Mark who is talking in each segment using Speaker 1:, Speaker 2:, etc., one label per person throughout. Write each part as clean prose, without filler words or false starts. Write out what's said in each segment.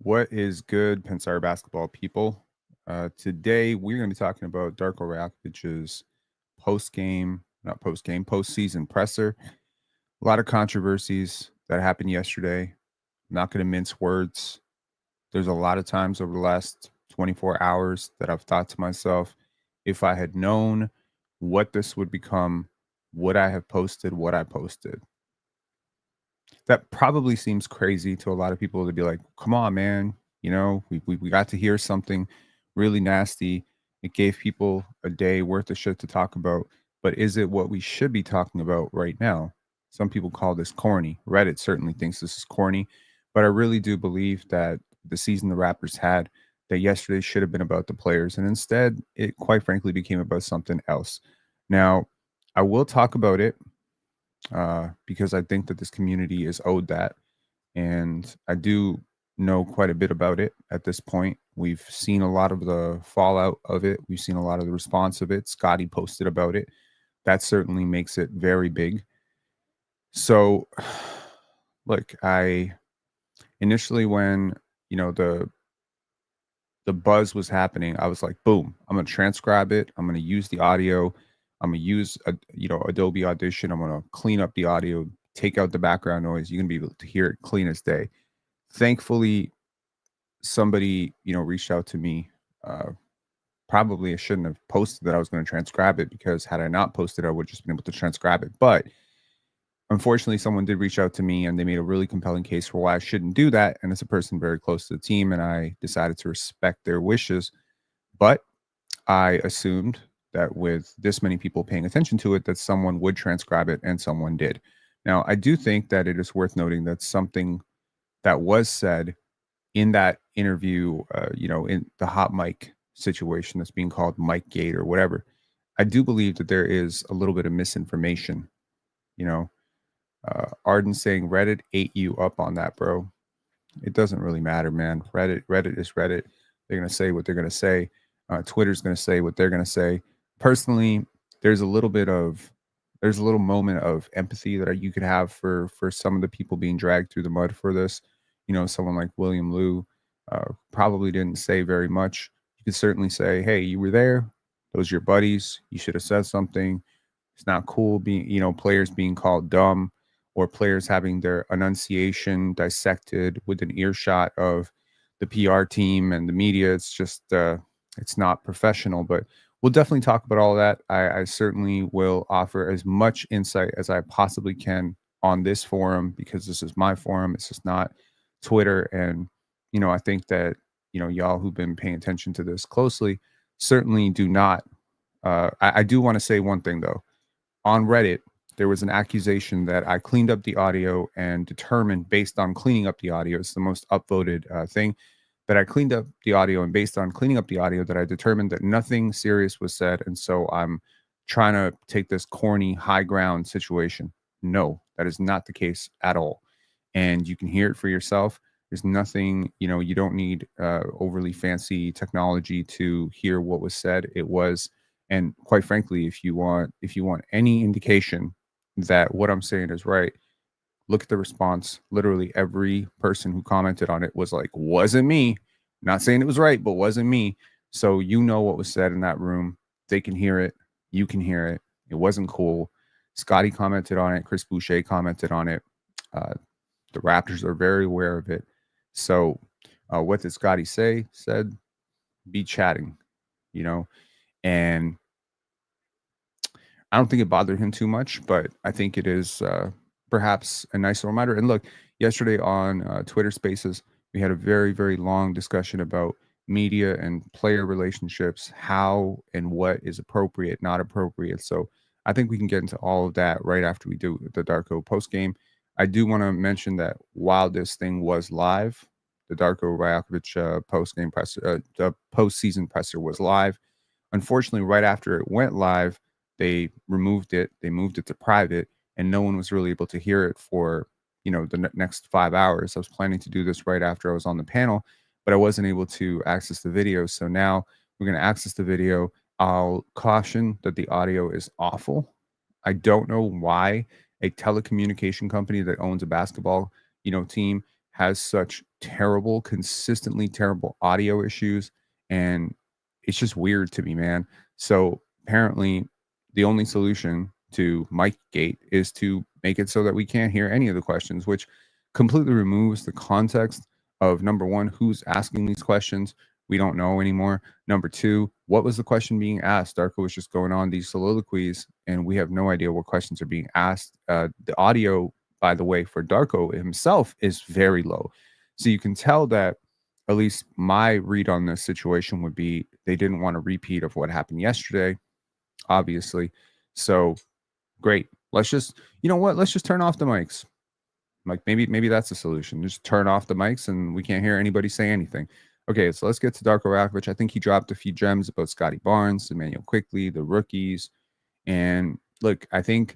Speaker 1: What is good, Pensare basketball people? Today we're going to be talking about Darko Rajakovic's postseason presser. A lot of controversies that happened yesterday. I'm not going to mince words. There's a lot of times over the last 24 hours that I've thought to myself, if I had known what this would become, would I have posted what I posted? That probably seems crazy to a lot of people to be like, come on, man. We got to hear something really nasty. It gave people a day worth of shit to talk about. But is it what we should be talking about right now? Some people call this corny. Reddit certainly thinks this is corny. But I really do believe that the season the Raptors had, that yesterday should have been about the players. And instead, it quite frankly became about something else. Now, I will talk about it because I think that this community is owed that. And I do know quite a bit about it at this point. We've seen a lot of the fallout of it, we've seen a lot of the response of it. Scotty posted about it. That certainly makes it very big. So, look, I initially, when the buzz was happening, I was like, boom, I'm going to transcribe it. I'm going to use the audio. I'm going to use, Adobe Audition. I'm going to clean up the audio, take out the background noise. You're going to be able to hear it clean as day. Thankfully, somebody, reached out to me. Probably I shouldn't have posted that I was going to transcribe it, because had I not posted, I would just been able to transcribe it. But unfortunately, someone did reach out to me and they made a really compelling case for why I shouldn't do that. And it's a person very close to the team, and I decided to respect their wishes. But I assumed that with this many people paying attention to it, that someone would transcribe it, and someone did. Now, I do think that it is worth noting that something that was said in that interview, in the hot mic situation that's being called Mic Gate or whatever, I do believe that there is a little bit of misinformation. You know, Arden saying Reddit ate you up on that, bro. It doesn't really matter, man. Reddit is Reddit. They're gonna say what they're gonna say. Twitter's gonna say what they're gonna say. Personally, there's a little bit of there's a little moment of empathy that you could have for some of the people being dragged through the mud for this. Someone like William Liu probably didn't say very much. You could certainly say, "Hey, you were there. Those are your buddies. You should have said something." It's not cool being, players being called dumb, or players having their enunciation dissected with an earshot of the PR team and the media. It's just, it's not professional. But we'll definitely talk about all that. I certainly will offer as much insight as I possibly can on this forum, because this is my forum. It's just not Twitter. And, I think that, y'all who've been paying attention to this closely certainly do not. I do want to say one thing, though. On Reddit, there was an accusation that I cleaned up the audio and determined, based on cleaning up the audio, it's the most upvoted thing, that I cleaned up the audio, and based on cleaning up the audio, that I determined that nothing serious was said. And so I'm trying to take this corny high ground situation. No, that is not the case at all. And you can hear it for yourself. There's nothing, you don't need overly fancy technology to hear what was said. It was, and quite frankly, if you want any indication that what I'm saying is right, look at the response. Literally every person who commented on it was like, wasn't me. Not saying it was right, but wasn't me. So what was said in that room. They can hear it. You can hear it. It wasn't cool. Scotty commented on it. Chris Boucher commented on it. Uh, the Raptors are very aware of it. So what did Scotty say? Said, be chatting, you know, and I don't think it bothered him too much, but I think it is perhaps a nice reminder. And look, yesterday on Twitter Spaces, we had a very, very long discussion about media and player relationships, how and what is appropriate, not appropriate. So I think we can get into all of that right after we do the Darko post game. I do want to mention that while this thing was live, the Darko Rajakovic post game presser, the postseason presser was live. Unfortunately, right after it went live, they removed it. They moved it to private, and no one was really able to hear it for the next 5 hours. I was planning to do this right after I was on the panel, but I wasn't able to access the video. So now we're going to access the video. I'll caution that the audio is awful. I don't know why a telecommunication company that owns a basketball team has such terrible, consistently terrible audio issues, and it's just weird to me, man. So apparently, the only solution to Mike Gate is to make it so that we can't hear any of the questions, which completely removes the context of number one, who's asking these questions. We don't know anymore. Number two, what was the question being asked? Darko was just going on these soliloquies, and we have no idea what questions are being asked. The audio, by the way, for Darko himself is very low. So you can tell that, at least my read on this situation would be, they didn't want a repeat of what happened yesterday, obviously. So great. Let's just, you know what? Let's just turn off the mics. Like maybe that's the solution. Just turn off the mics and we can't hear anybody say anything. Okay, so let's get to Darko Rajakovic. I think he dropped a few gems about Scottie Barnes, Emmanuel Quickly, the rookies. And look, I think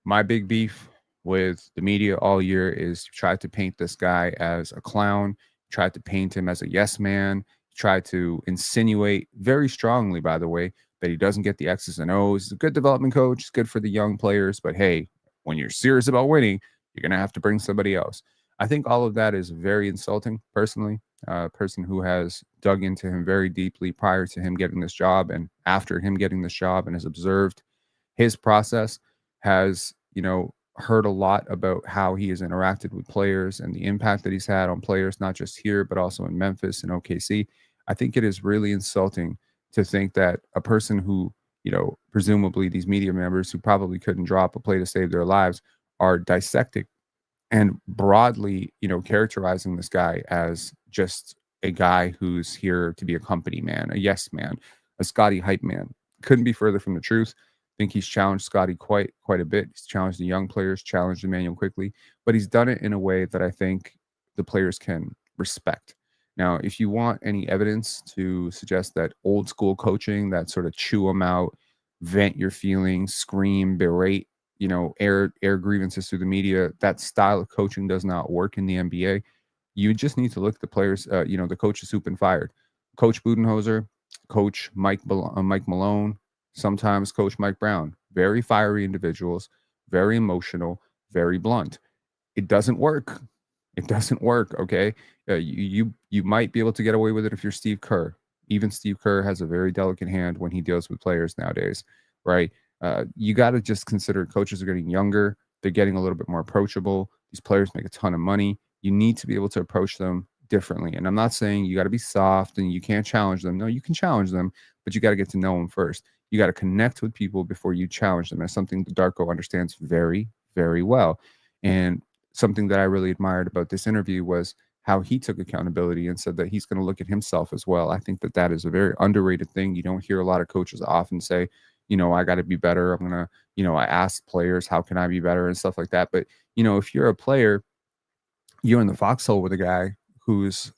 Speaker 1: my big beef with the media all year is tried to paint this guy as a clown, tried to paint him as a yes man, tried to insinuate very strongly, by the way, that he doesn't get the X's and O's. He's a good development coach, it's good for the young players, but hey, when you're serious about winning, you're going to have to bring somebody else. I think all of that is very insulting, personally. A person who has dug into him very deeply prior to him getting this job and after him getting this job and has observed his process, has, heard a lot about how he has interacted with players and the impact that he's had on players, not just here, but also in Memphis and OKC. I think it is really insulting to think that a person who, presumably these media members who probably couldn't drop a play to save their lives are dissecting and broadly, characterizing this guy as just a guy who's here to be a company man, a yes man, a Scotty hype man. Couldn't be further from the truth. I think he's challenged Scotty quite a bit. He's challenged the young players, challenged Emmanuel Quickly, but he's done it in a way that I think the players can respect. Now, if you want any evidence to suggest that old school coaching, that sort of chew them out, vent your feelings, scream, berate, air grievances through the media, that style of coaching does not work in the NBA. You just need to look at the players, the coaches who've been fired. Coach Budenholzer, Coach Mike Malone, sometimes Coach Mike Brown. Very fiery individuals, very emotional, very blunt. It doesn't work. It doesn't work, okay? You might be able to get away with it if you're Steve Kerr. Even Steve Kerr has a very delicate hand when he deals with players nowadays, right? You got to just consider coaches are getting younger. They're getting a little bit more approachable. These players make a ton of money. You need to be able to approach them differently. And I'm not saying you got to be soft and you can't challenge them. No, you can challenge them, but you got to get to know them first. You got to connect with people before you challenge them. That's something that Darko understands very, very well. And something that I really admired about this interview was how he took accountability and said that he's going to look at himself as well. I think that is a very underrated thing. You don't hear a lot of coaches often say, I got to be better. I'm going to, I ask players, how can I be better and stuff like that. But, if you're a player, you're in the foxhole with a guy who's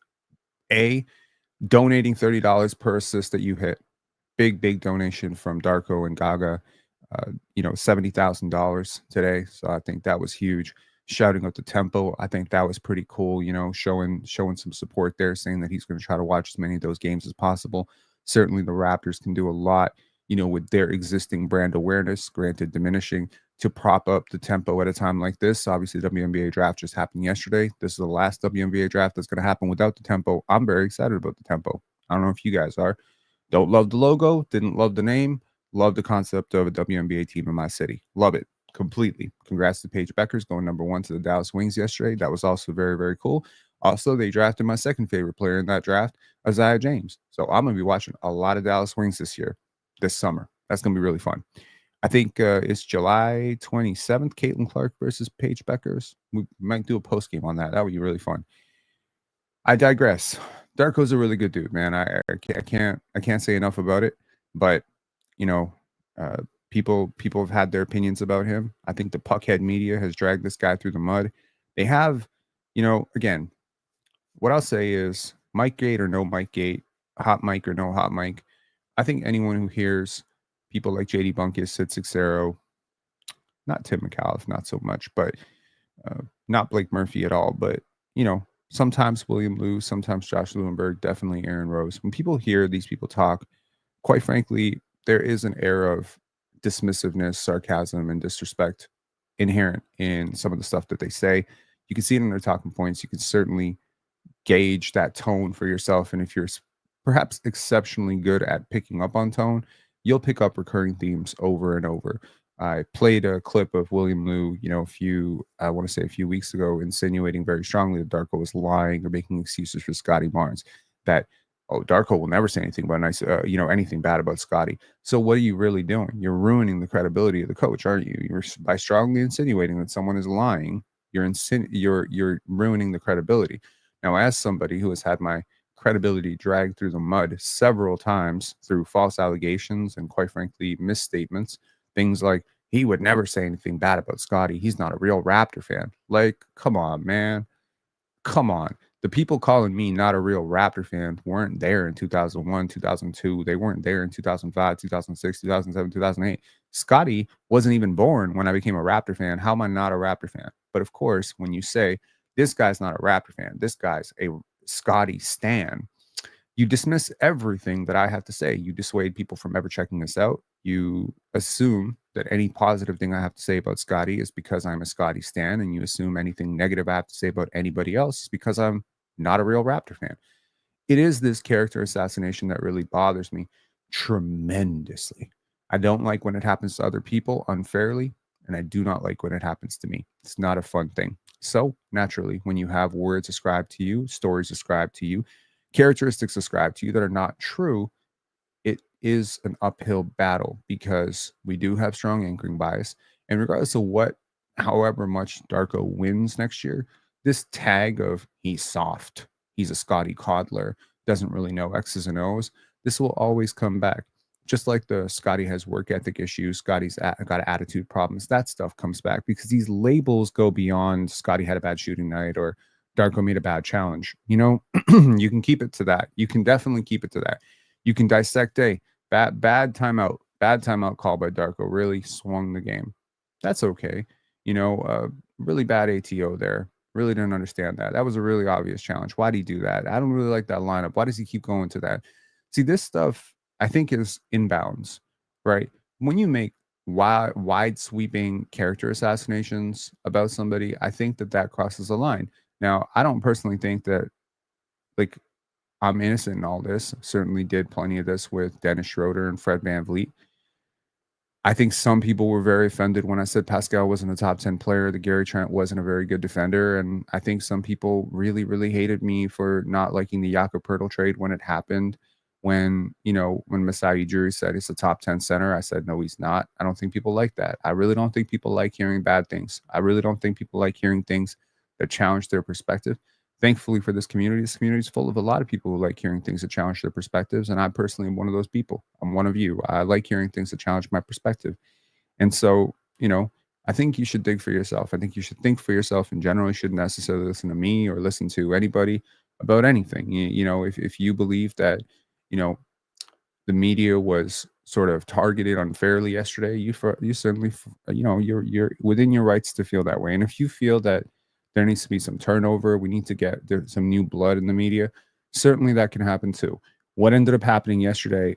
Speaker 1: donating $30 per assist that you hit. Big donation from Darko and Gaga. $70,000 today. So I think that was huge. Shouting out the tempo, I think that was pretty cool. Showing some support there, saying that he's going to try to watch as many of those games as possible. Certainly, the Raptors can do a lot, with their existing brand awareness, granted diminishing, to prop up the tempo at a time like this. Obviously, the WNBA draft just happened yesterday. This is the last WNBA draft that's going to happen without the tempo. I'm very excited about the tempo. I don't know if you guys are. Don't love the logo, didn't love the name, love the concept of a WNBA team in my city. Love it completely. Congrats to Paige Beckers going number 1 to the Dallas Wings yesterday. That was also very, very cool. Also, they drafted my second favorite player in that draft, Isaiah James. So I'm going to be watching a lot of Dallas Wings this summer. That's going to be really fun. I think it's July 27th, Caitlin Clark versus Paige Beckers. We might do a post game on that. That would be really fun. I digress. Darko's a really good dude, man. I can't say enough about it. But people have had their opinions about him. I think the puckhead media has dragged this guy through the mud. They have, again, what I'll say is Mike Gate or no Mike Gate, hot mic or no hot mic. I think anyone who hears people like JD Bunkus, Sid Sixero, not Tim McAuliffe, not so much, but not Blake Murphy at all, but sometimes William Lou, sometimes Josh Lewenberg, definitely Aaron Rose. When people hear these people talk, quite frankly, there is an air of dismissiveness, sarcasm, and disrespect inherent in some of the stuff that they say. You can see it in their talking points. You can certainly gauge that tone for yourself. And if you're perhaps exceptionally good at picking up on tone, you'll pick up recurring themes over and over. I played a clip of William Liu, I want to say a few weeks ago, insinuating very strongly that Darko was lying or making excuses for Scotty Barnes. That, oh, Darko will never say anything about anything bad about Scotty. So what are you really doing? You're ruining the credibility of the coach, aren't you? You're by strongly insinuating that someone is lying. You're ruining the credibility. Now, as somebody who has had my credibility dragged through the mud several times through false allegations and, quite frankly, misstatements, things like he would never say anything bad about Scotty. He's not a real Raptor fan. Like, come on, man. Come on. The people calling me not a real Raptor fan weren't there in 2001, 2002. They weren't there in 2005, 2006, 2007, 2008. Scotty wasn't even born when I became a Raptor fan. How am I not a Raptor fan? But of course, when you say this guy's not a Raptor fan, this guy's a Scotty stan, you dismiss everything that I have to say. You dissuade people from ever checking this out. You assume that any positive thing I have to say about Scotty is because I'm a Scotty stan, and you assume anything negative I have to say about anybody else is because I'm not a real Raptor fan. It is this character assassination that really bothers me tremendously. I don't like when it happens to other people unfairly, and I do not like when it happens to me. It's not a fun thing. So, naturally, when you have words ascribed to you, stories ascribed to you, characteristics ascribed to you that are not true, it is an uphill battle because we do have strong anchoring bias. And regardless of however much Darko wins next year, this tag of he's soft, he's a Scotty coddler, doesn't really know X's and O's, this will always come back. Just like the Scotty has work ethic issues, Scotty's got attitude problems, that stuff comes back because these labels go beyond Scotty had a bad shooting night or Darko made a bad challenge. You can keep it to that. You can definitely keep it to that. You can dissect a bad timeout call by Darko really swung the game. That's okay. Really bad ATO there. Really didn't understand that. That was a really obvious challenge. Why did he do that? I don't really like that lineup. Why does he keep going to that? See, this stuff I think is inbounds, right? When you make wide sweeping character assassinations about somebody, I think that crosses a line. Now, I don't personally think that, like, I'm innocent in all this. Certainly did plenty of this with Dennis Schroeder and Fred VanVleet. I think some people were very offended when I said Pascal wasn't a top 10 player, that Gary Trent wasn't a very good defender. And I think some people really, really hated me for not liking the Jakob Poeltl trade when it happened. When Masai Ujiri said he's a top 10 center, I said, no, he's not. I don't think people like that. I really don't think people like hearing bad things. I really don't think people like hearing things that challenge their perspective. Thankfully for this community is full of a lot of people who like hearing things that challenge their perspectives. And I personally am one of those people. I'm one of you. I like hearing things that challenge my perspective. And so, I think you should dig for yourself. I think you should think for yourself in general. You shouldn't necessarily listen to me or listen to anybody about anything. If you believe that, the media was sort of targeted unfairly yesterday, you certainly, you're within your rights to feel that way. And if you feel that there needs to be some turnover, we need to get some new blood in the media, certainly that can happen too. What ended up happening yesterday,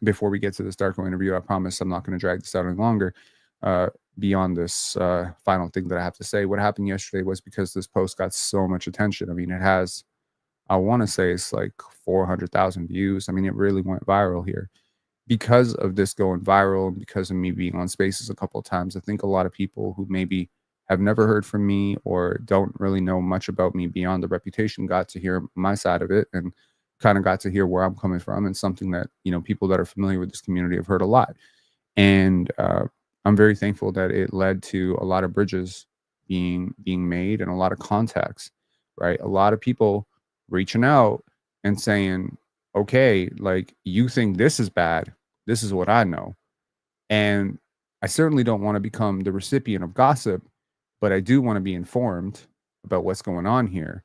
Speaker 1: before we get to this Darko interview, I promise I'm not going to drag this out any longer, beyond this final thing that I have to say. What happened yesterday was because this post got so much attention. I mean, it has, I want to say it's like 400,000 views. I mean, it really went viral here. Because of this going viral and because of me being on Spaces a couple of times, I think a lot of people who maybe have never heard from me or don't really know much about me beyond the reputation got to hear my side of it and kind of got to hear where I'm coming from, and something that, people that are familiar with this community have heard a lot. And I'm very thankful that it led to a lot of bridges being made and a lot of contacts, right? A lot of people reaching out and saying, okay, like, you think this is bad. This is what I know. And I certainly don't want to become the recipient of gossip, but I do want to be informed about what's going on here.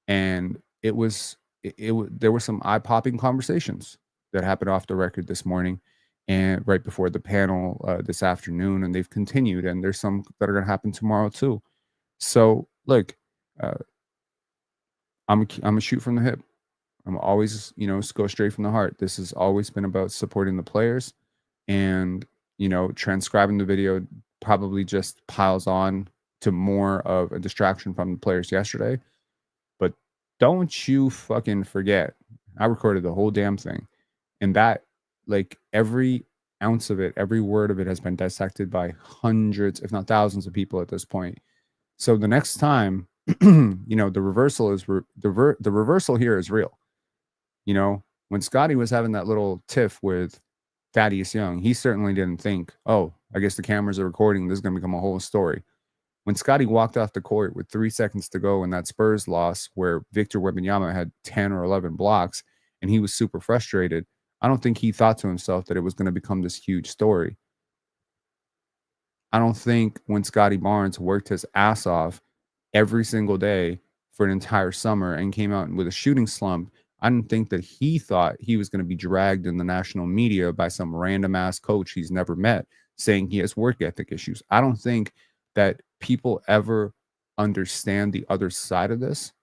Speaker 1: And there were some eye-popping conversations that happened off the record this morning and right before the panel this afternoon, and they've continued, and there's some that are going to happen tomorrow too. So look, I'm a shoot from the hip. I'm always, go straight from the heart. This has always been about supporting the players, and, transcribing the video probably just piles on to more of a distraction from the players yesterday. But don't you fucking forget, I recorded the whole damn thing. And that, like, every ounce of it, every word of it has been dissected by hundreds, if not thousands of people at this point. So the next time, the reversal is the reversal here is real. When Scotty was having that little tiff with Thaddeus Young, he certainly didn't think, oh, I guess the cameras are recording. This is going to become a whole story. When Scotty walked off the court with 3 seconds to go in that Spurs loss where Victor Wembanyama had 10 or 11 blocks and he was super frustrated, I don't think he thought to himself that it was going to become this huge story. I don't think when Scotty Barnes worked his ass off every single day for an entire summer and came out with a shooting slump, I didn't think that he thought he was going to be dragged in the national media by some random ass coach he's never met saying he has work ethic issues. I don't think that people ever understand the other side of this.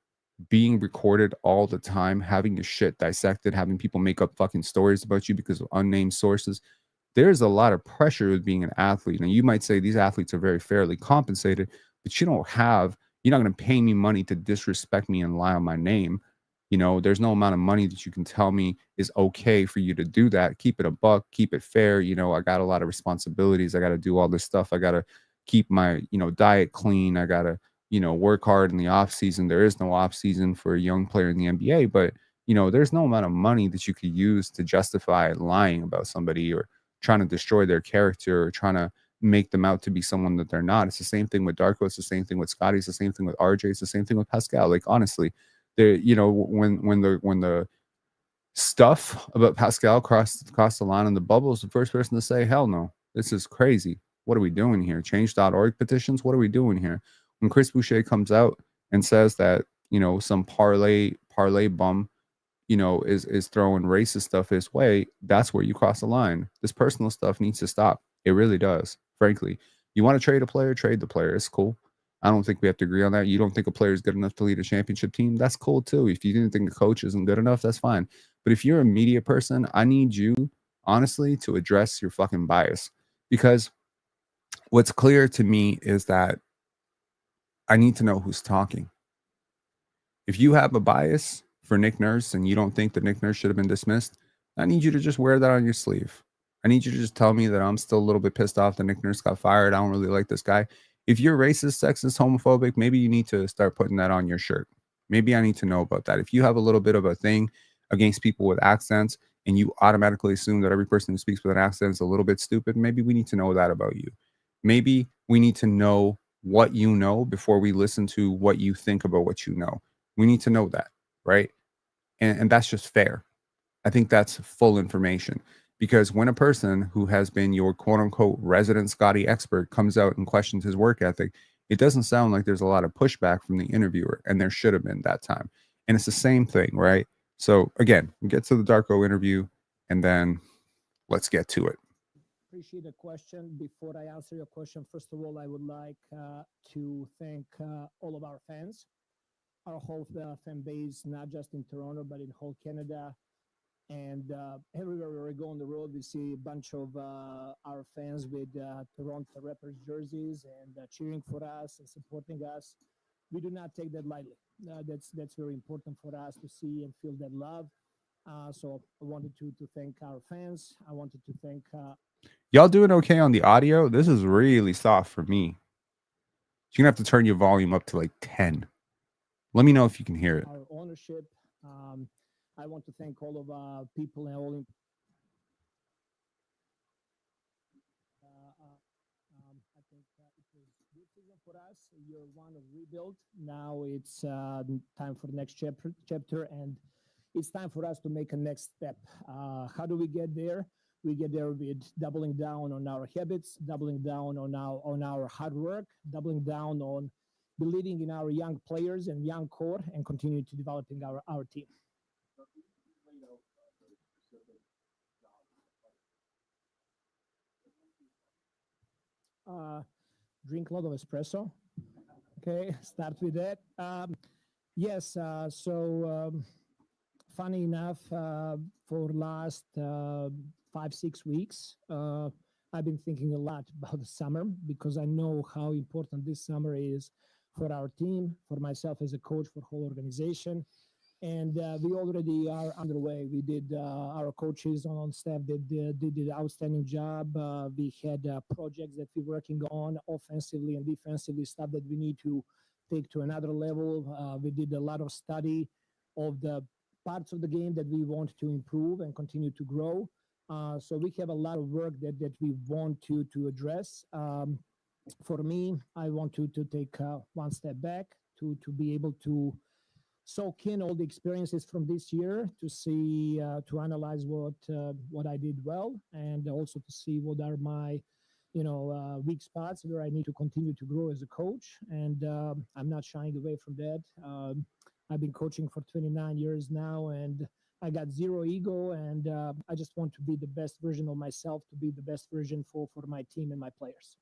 Speaker 1: Being recorded all the time, having your shit dissected, having people make up fucking stories about you because of unnamed sources. There's a lot of pressure with being an athlete. And you might say these athletes are very fairly compensated, but you're not going to pay me money to disrespect me and lie on my name. There's no amount of money that you can tell me is okay for you to do that. Keep it a buck, keep it fair. I got a lot of responsibilities. I got to do all this stuff. I got to keep my, diet clean. I got to, work hard in the off season. There is no off season for a young player in the NBA, but there's no amount of money that you could use to justify lying about somebody or trying to destroy their character or trying to make them out to be someone that they're not. It's the same thing with Darko. It's the same thing with Scotty. It's the same thing with RJ. It's the same thing with Pascal. Like, honestly, when the stuff about Pascal crossed the line in the bubble is the first person to say, hell no, this is crazy. What are we doing here? Change.org petitions? What are we doing here? When Chris Boucher comes out and says that, some parlay bum, is throwing racist stuff his way, that's where you cross the line. This personal stuff needs to stop. It really does, frankly. You want to trade a player, trade the player. It's cool. I don't think we have to agree on that. You don't think a player is good enough to lead a championship team? That's cool too. If you didn't think the coach isn't good enough, that's fine. But if you're a media person, I need you, honestly, to address your fucking bias. Because what's clear to me is that I need to know who's talking. If you have a bias for Nick Nurse and you don't think that Nick Nurse should have been dismissed, I need you to just wear that on your sleeve. I need you to just tell me that I'm still a little bit pissed off that Nick Nurse got fired. I don't really like this guy. If you're racist, sexist, homophobic, maybe you need to start putting that on your shirt. Maybe I need to know about that. If you have a little bit of a thing against people with accents and you automatically assume that every person who speaks with an accent is a little bit stupid, maybe we need to know that about you. Maybe we need to know what you know before we listen to what you think about what you know. We need to know that, right? And that's just fair. I think that's full information. Because when a person who has been your quote unquote resident Scotty expert comes out and questions his work ethic, it doesn't sound like there's a lot of pushback from the interviewer. And there should have been that time. And it's the same thing, right? So again, we get to the Darko interview and then let's get to it.
Speaker 2: Appreciate the question. Before I answer your question, first of all, I would like to thank all of our fans, our whole fan base, not just in Toronto, but in whole Canada. And everywhere we go on the road, we see a bunch of our fans with Toronto Raptors jerseys and cheering for us and supporting us. We do not take that lightly. That's very important for us to see and feel that love. So I wanted to thank our fans. I wanted to thank.
Speaker 1: Y'all doing okay on the audio? This is really soft for me. You're gonna have to turn your volume up to like 10. Let me know if you can hear it.
Speaker 2: Our ownership. I want to thank all of people and all. I think it was a good season for us. Year one of rebuild. Now it's time for the next chapter, and it's time for us to make a next step. How do we get there? We get there with doubling down on our habits, doubling down on our hard work, doubling down on believing in our young players and young core, and continue to developing our team. Drink a lot of espresso. Okay, start with that. Yes, funny enough, for last 5-6 weeks, I I've been thinking a lot about the summer because I know how important this summer is for our team, for myself as a coach, for whole organization. And we already are underway. We did our coaches on staff did an outstanding job. We had projects that we're working on offensively and defensively, stuff that we need to take to another level. We did a lot of study of the parts of the game that we want to improve and continue to grow. So we have a lot of work that we want to address. For me, I want to take one step back to be able to soak in all the experiences from this year to see to analyze what I did well, and also to see what are my weak spots where I need to continue to grow as a coach. And I'm not shying away from that. I've been coaching for 29 years now, and I got zero ego, and I just want to be the best version of myself, to be the best version for my team and my players.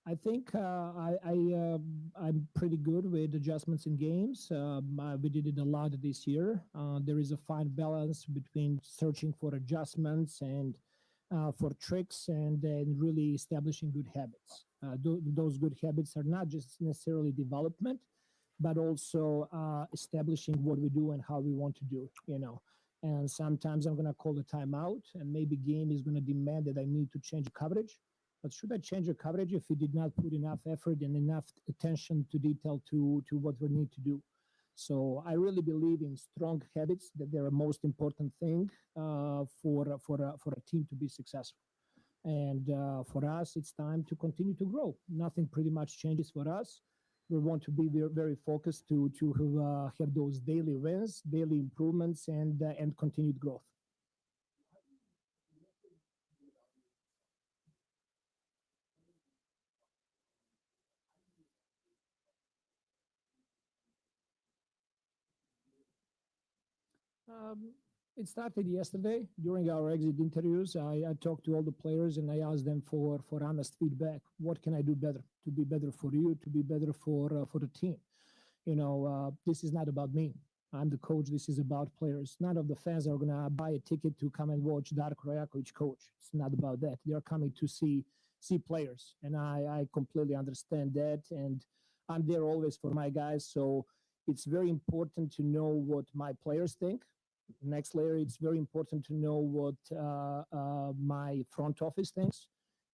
Speaker 2: I think I'm pretty good with adjustments in games. We did it a lot this year. There is a fine balance between searching for adjustments and for tricks, and then really establishing good habits. Those good habits are not just necessarily development, but also establishing what we do and how we want to do it. And sometimes I'm going to call the timeout, and maybe game is going to demand that I need to change coverage. But should I change the coverage if we did not put enough effort and enough attention to detail to what we need to do? So I really believe in strong habits, that they're a most important thing for a team to be successful. And for us, it's time to continue to grow. Nothing pretty much changes for us. We want to be very, very focused to have those daily wins, daily improvements, and continued growth. Um, it started yesterday during our exit interviews. I talked to all the players and I asked them for honest feedback. What can I do better to be better for you, to be better for the team? This is not about me. I'm the coach. This is about players. None of the fans are going to buy a ticket to come and watch Darko Rajakovic coach. It's not about that. They are coming to see players, and I completely understand that. And I'm there always for my guys. So it's very important to know what my players think. Next layer, it's very important to know what my front office thinks.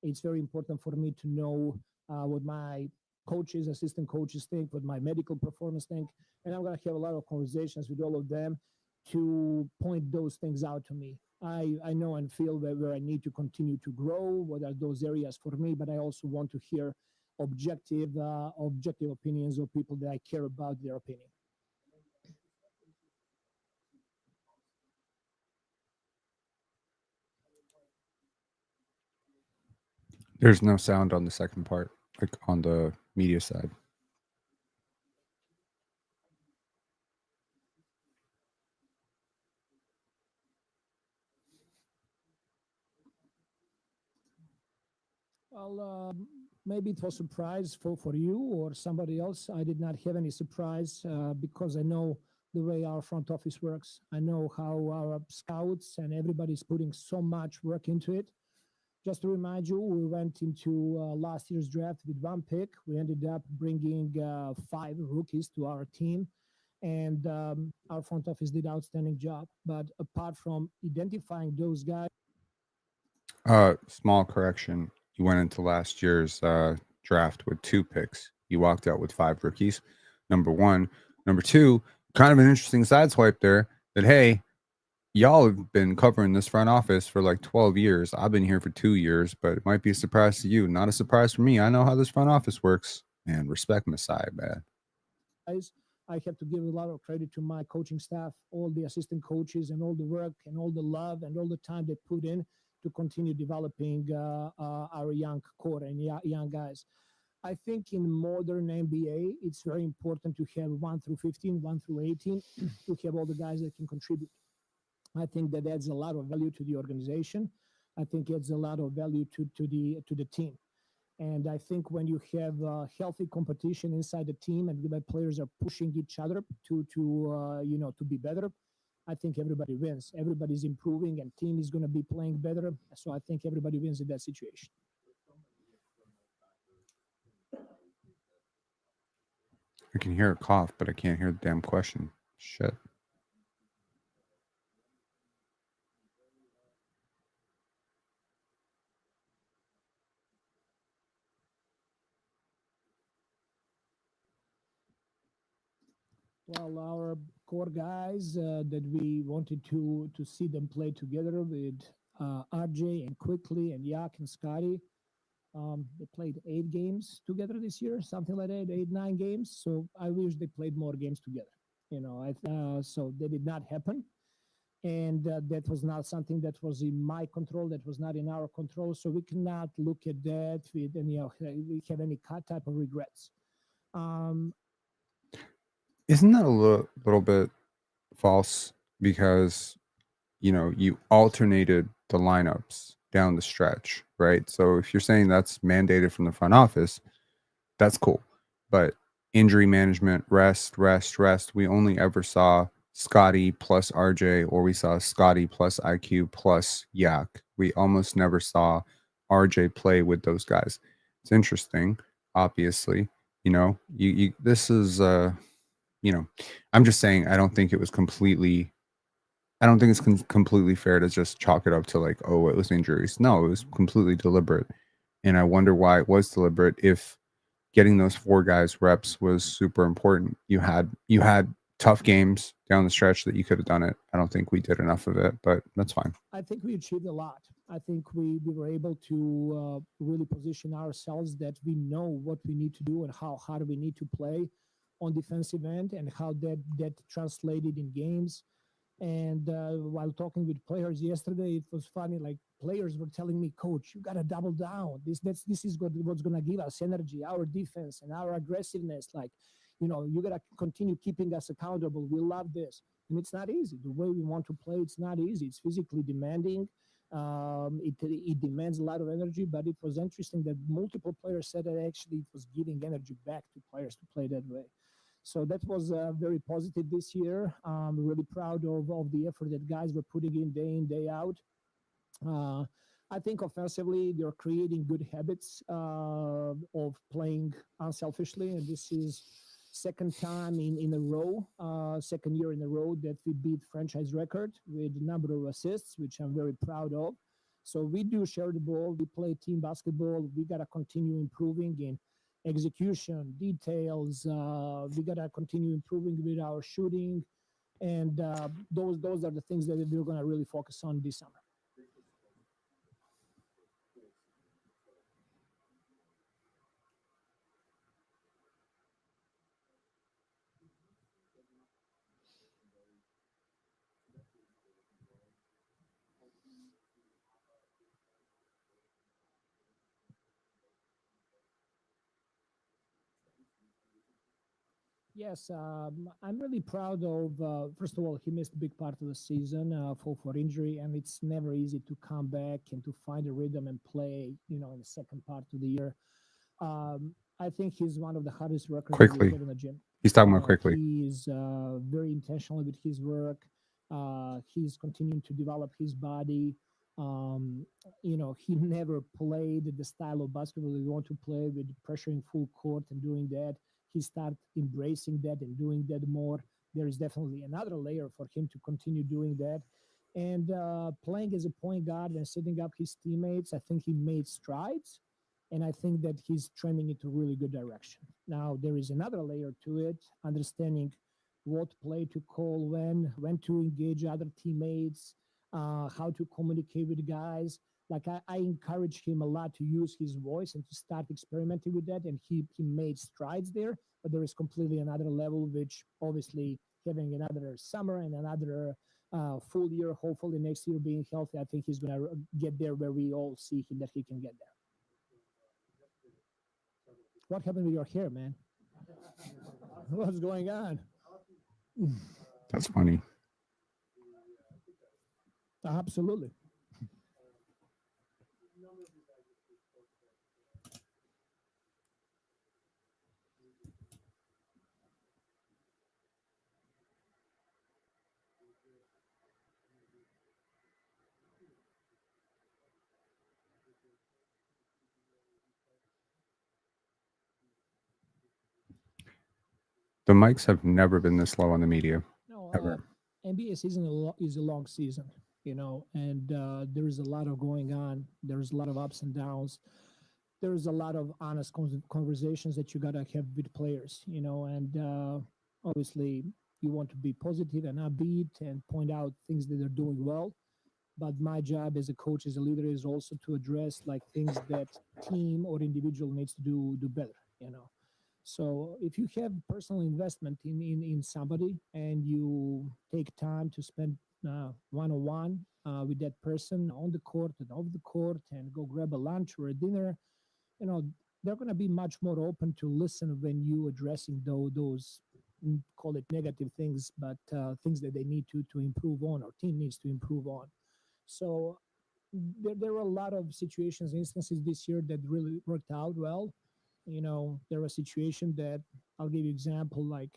Speaker 2: It's very important for me to know what my coaches, assistant coaches think, what my medical performance think. And I'm going to have a lot of conversations with all of them to point those things out to me. I know and feel where I need to continue to grow, what are those areas for me, but I also want to hear objective opinions of people that I care about their opinion.
Speaker 1: There's no sound on the second part, like on the media side.
Speaker 2: Well, maybe it was a surprise for you or somebody else. I did not have any surprise because I know the way our front office works. I know how our scouts and everybody's putting so much work into it. Just to remind you, we went into last year's draft with one pick. We ended up bringing 5 rookies to our team, and our front office did outstanding job. But apart from identifying those guys,
Speaker 1: Small correction. You went into last year's draft with 2 picks. You walked out with 5 rookies. Number one. Number two, kind of an interesting sideswipe there that, hey, y'all have been covering this front office for like 12 years. I've been here for 2 years, but it might be a surprise to you. Not a surprise for me. I know how this front office works. And respect Masai, man.
Speaker 2: I have to give a lot of credit to my coaching staff, all the assistant coaches, and all the work and all the love and all the time they put in to continue developing our young core and young guys. I think in modern NBA, it's very important to have 1 through 15, 1 through 18, to have all the guys that can contribute. I think that adds a lot of value to the organization. I think it adds a lot of value to the team. And I think when you have healthy competition inside the team and the players are pushing each other to be better, I think everybody wins. Everybody's improving, and team is going to be playing better. So I think everybody wins in that situation.
Speaker 1: I can hear a cough, but I can't hear the damn question. Shit.
Speaker 2: Well, our core guys that we wanted to see them play together with RJ and Quickly and Yak and Scotty. They played 8 games together this year, something like that, 8, 9 games. So I wish they played more games together. So that did not happen. And that was not something that was in my control. That was not in our control. So we cannot look at that with any, we have any type of regrets.
Speaker 1: Isn't that a little bit false? Because, you alternated the lineups down the stretch, right? So if you're saying that's mandated from the front office, that's cool. But injury management, rest. We only ever saw Scotty plus RJ, or we saw Scotty plus IQ plus Yak. We almost never saw RJ play with those guys. It's interesting, obviously. This is I'm just saying I don't think it was completely I don't think it's completely fair to just chalk it up to like, oh, it was injuries. No, it was completely deliberate. And I wonder why it was deliberate if getting those 4 guys reps was super important. You had tough games down the stretch that you could have done it. I don't think we did enough of it, but that's fine.
Speaker 2: I think we achieved a lot. I think we were able to really position ourselves that we know what we need to do and how hard we need to play on defensive end and how that translated in games. And while talking with players yesterday, it was funny. Like players were telling me, "Coach, you got to double down. This is what's going to give us energy, our defense, and our aggressiveness. Like, you got to continue keeping us accountable. We love this, and it's not easy. The way we want to play, it's not easy. It's physically demanding. It demands a lot of energy. But it was interesting that multiple players said that actually it was giving energy back to players to play that way." So that was very positive this year. I'm really proud of the effort that guys were putting in, day out. I think offensively, they're creating good habits of playing unselfishly. And this is second time in a row, second year in a row that we beat franchise record with number of assists, which I'm very proud of. So we do share the ball. We play team basketball. We got to continue improving in execution, details. We got to continue improving with our shooting. And those are the things that we're going to really focus on this summer. Yes, I'm really proud of. First of all, he missed a big part of the season for injury, and it's never easy to come back and to find a rhythm and play. In the second part of the year, I think he's one of the hardest workers we
Speaker 1: Quickly.
Speaker 2: have in the gym.
Speaker 1: He's talking about Quickly.
Speaker 2: He's very intentional with his work. He's continuing to develop his body. He never played the style of basketball we want to play with pressuring full court and doing that. He started embracing that and doing that more. There is definitely another layer for him to continue doing that. And playing as a point guard and setting up his teammates, I think he made strides. And I think that he's trending into really good direction. Now, there is another layer to it, understanding what play to call when to engage other teammates, how to communicate with guys. Like I encourage him a lot to use his voice and to start experimenting with that. And he made strides there, but there is completely another level, which obviously having another summer and another full year, hopefully next year being healthy, I think he's going to get there where we all see him that he can get there. What happened with your hair, man? What's going on?
Speaker 1: That's funny.
Speaker 2: Absolutely.
Speaker 1: The mics have never been this low on the media,
Speaker 2: No,
Speaker 1: ever.
Speaker 2: NBA season is a long season, and there is a lot of going on. There's a lot of ups and downs. There's a lot of honest conversations that you gotta have with players, and obviously you want to be positive and upbeat and point out things that they're doing well. But my job as a coach, as a leader, is also to address like things that team or individual needs to do better. So if you have personal investment in somebody and you take time to spend one-on-one with that person on the court and off the court and go grab a lunch or a dinner, you know they're going to be much more open to listen when you addressing those call it negative things, but things that they need to improve on, or team needs to improve on. So there were a lot of situations, instances this year that really worked out well. There was a situation that I'll give you example, like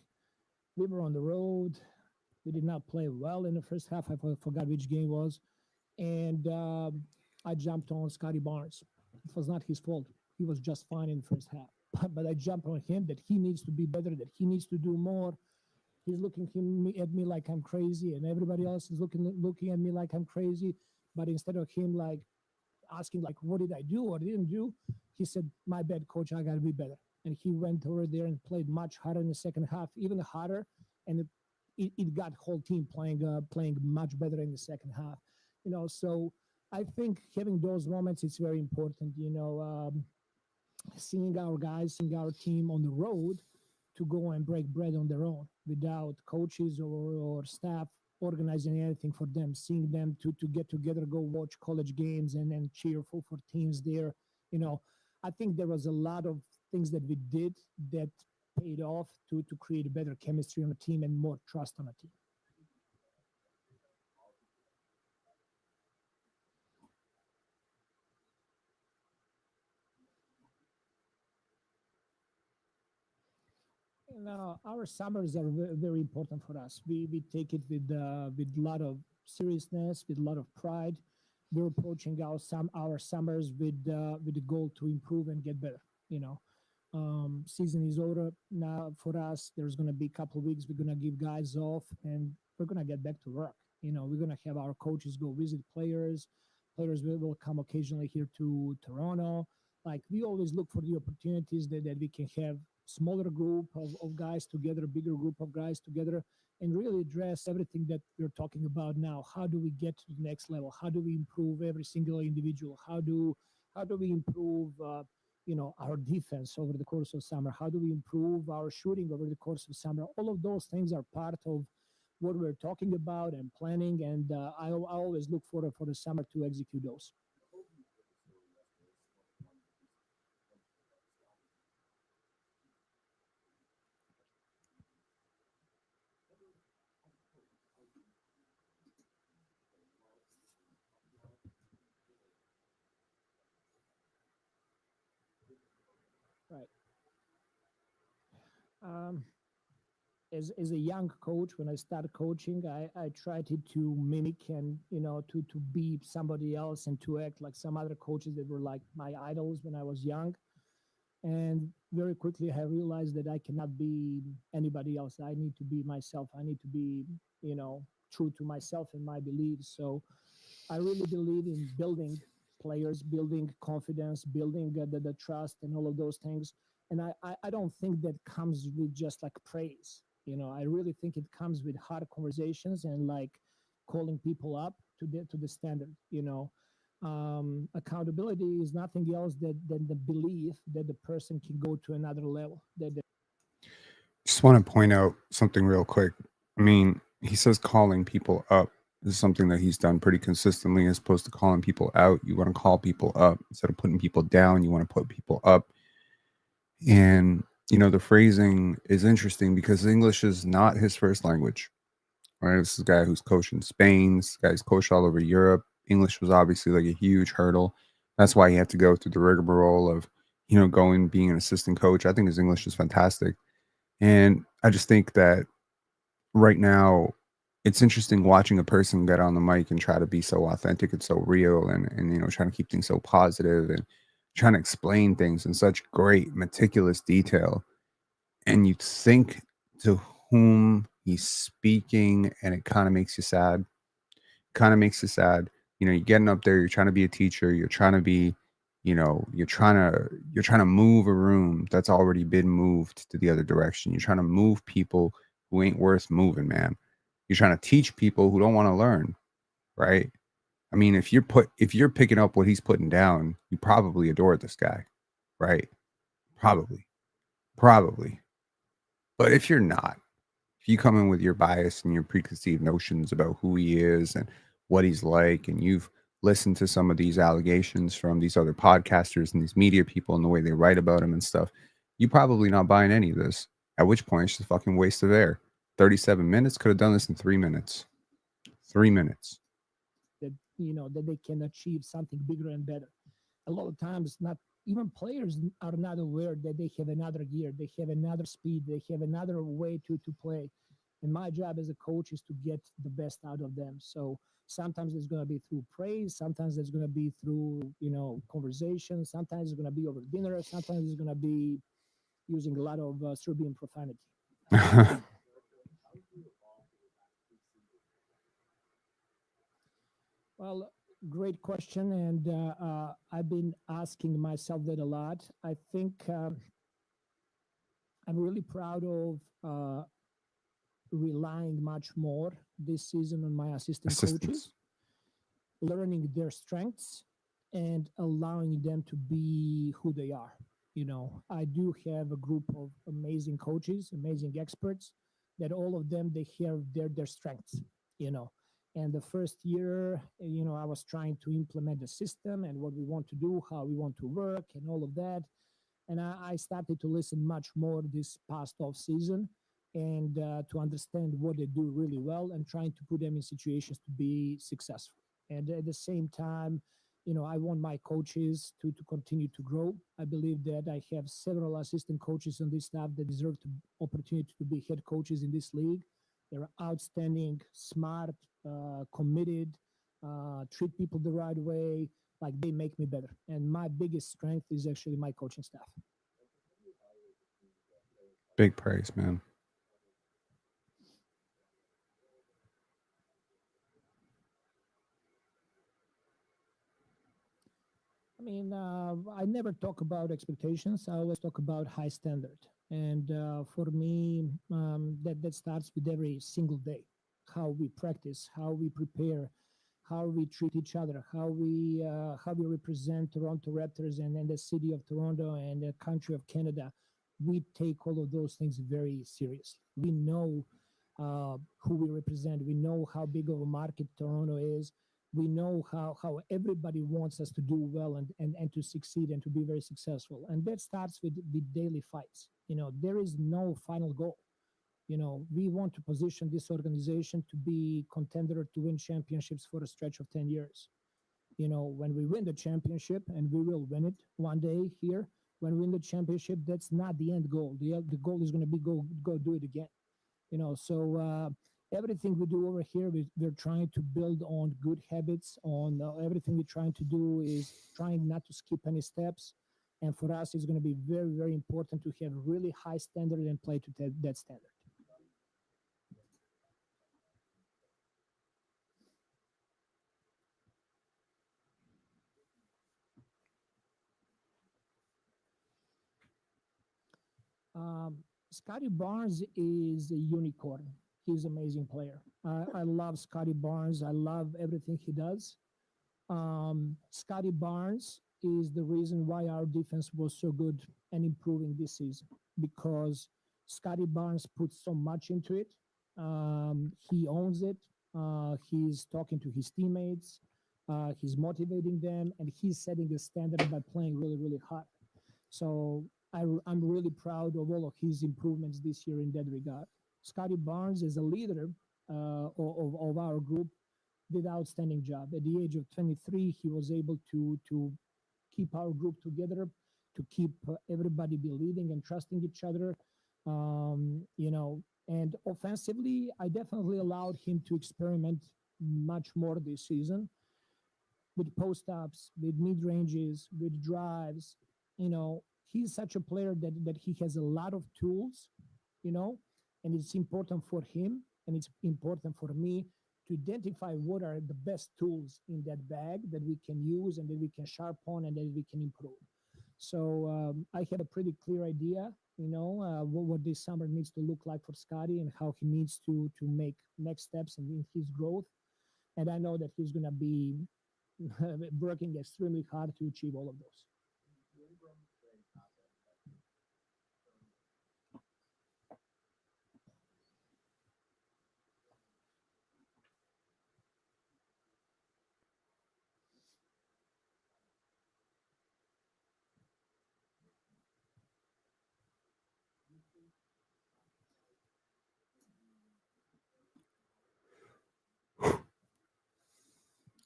Speaker 2: we were on the road. We did not play well in the first half. I forgot which game was. And I jumped on Scotty Barnes. It was not his fault. He was just fine in the first half. But I jumped on him that he needs to be better, that he needs to do more. He's looking at me like I'm crazy, and everybody else is looking at me like I'm crazy. But instead of him like asking like, what did I do or didn't do, he said, my bad, coach, I got to be better. And he went over there and played much harder in the second half, even harder. And it got whole team playing much better in the second half. So I think having those moments is very important. Seeing our guys, seeing our team on the road to go and break bread on their own without coaches or staff organizing anything for them, seeing them to get together, go watch college games and then cheer for teams there. I think there was a lot of things that we did that paid off to create a better chemistry on a team and more trust on a team. Our summers are very important for us. We take it with a lot of seriousness, with a lot of pride. We're approaching our summers with the goal to improve and get better. Season is over now for us. There's going to be a couple of weeks. We're going to give guys off, and we're going to get back to work. We're going to have our coaches go visit players. Players will come occasionally here to Toronto. Like we always look for the opportunities that we can have smaller group of guys together, a bigger group of guys together, and really address everything that we're talking about now. How do we get to the next level? How do we improve every single individual? How do we improve our defense over the course of summer? How do we improve our shooting over the course of summer? All of those things are part of what we're talking about and planning, and I always look for the summer to execute those. Right. Um, as a young coach, when I started coaching, I tried to mimic and to be somebody else and to act like some other coaches that were like my idols when I was young. And very quickly I realized that I cannot be anybody else. I need to be myself. I need to be true to myself and my beliefs. So I really believe in building players, building confidence, building the trust and all of those things. And I don't think that comes with just like praise. I really think it comes with hard conversations and like calling people up to the standard. Accountability is nothing else than the belief that the person can go to another level.
Speaker 1: Just want to point out something real quick. I mean, he says calling people up. This is something that he's done pretty consistently as opposed to calling people out. You want to call people up instead of putting people down. You want to put people up. And, the phrasing is interesting because English is not his first language. Right? This is a guy who's coached in Spain. This guy's coached all over Europe. English was obviously like a huge hurdle. That's why he had to go through the rigmarole of, going, being an assistant coach. I think his English is fantastic. And I just think that right now it's interesting watching a person get on the mic and try to be so authentic and so real and trying to keep things so positive and trying to explain things in such great meticulous detail. And you think to whom he's speaking, and it kind of makes you sad. Kind of makes you sad. You're getting up there, you're trying to be a teacher, you're trying to be, you're trying to move a room that's already been moved to the other direction. You're trying to move people who ain't worth moving, man. You're trying to teach people who don't want to learn, right? I mean, if you're picking up what he's putting down, you probably adore this guy, right? Probably. Probably. But if you're not, if you come in with your bias and your preconceived notions about who he is and what he's like, and you've listened to some of these allegations from these other podcasters and these media people and the way they write about him and stuff, you probably not buying any of this. At which point, it's just a fucking waste of air. 37 minutes, could have done this in 3 minutes. 3 minutes.
Speaker 2: That they can achieve something bigger and better. A lot of times, not even players are not aware that they have another gear, they have another speed, they have another way to play. And my job as a coach is to get the best out of them. So sometimes it's going to be through praise, sometimes it's going to be through conversation, sometimes it's going to be over dinner, sometimes it's going to be using a lot of Serbian profanity. Well, great question, and I've been asking myself that a lot. I think I'm really proud of relying much more this season on my assistant coaches, learning their strengths and allowing them to be who they are. I do have a group of amazing coaches, amazing experts, that all of them, they have their strengths, you know. And the first year, I was trying to implement the system and what we want to do, how we want to work, and all of that. And I started to listen much more this past off season, and to understand what they do really well and trying to put them in situations to be successful. And at the same time, I want my coaches to continue to grow. I believe that I have several assistant coaches on this staff that deserve the opportunity to be head coaches in this league. They're outstanding, smart, committed, treat people the right way. Like, they make me better. And my biggest strength is actually my coaching staff.
Speaker 1: Big praise, man.
Speaker 2: I mean, I never talk about expectations. I always talk about high standard. And for me, that starts with every single day. How we practice, how we prepare, how we treat each other, how we represent Toronto Raptors and the city of Toronto and the country of Canada. We take all of those things very seriously. We know who we represent. We know how big of a market Toronto is. We know how everybody wants us to do well and to succeed and to be very successful. And that starts with daily fights. There is no final goal. We want to position this organization to be contender to win championships for a stretch of 10 years. When we win the championship, and we will win it one day here, when we win the championship, that's not the end goal. The goal is going to be go do it again. So everything we do over here, we're trying to build on good habits. On everything we're trying to do is trying not to skip any steps. And for us, it's going to be very, very important to have really high standard and play to that standard. Scotty Barnes is a unicorn. He's an amazing player. I love Scotty Barnes. I love everything he does. Scotty Barnes is the reason why our defense was so good and improving this season, because Scotty Barnes puts so much into it. He owns it. He's talking to his teammates. He's motivating them, and he's setting the standard by playing really, really hard. So I'm really proud of all of his improvements this year in that regard. Scotty Barnes is a leader of our group, did an outstanding job. At the age of 23, he was able to keep our group together, to keep everybody believing and trusting each other. And offensively, I definitely allowed him to experiment much more this season with post ups, with mid ranges, with drives. He's such a player that he has a lot of tools, you know, And it's important for him and it's important for me to identify what are the best tools in that bag that we can use and that we can sharpen and that we can improve. So I have a pretty clear idea, what this summer needs to look like for Scotty and how he needs to make next steps in his growth. And I know that he's going to be working extremely hard to achieve all of those.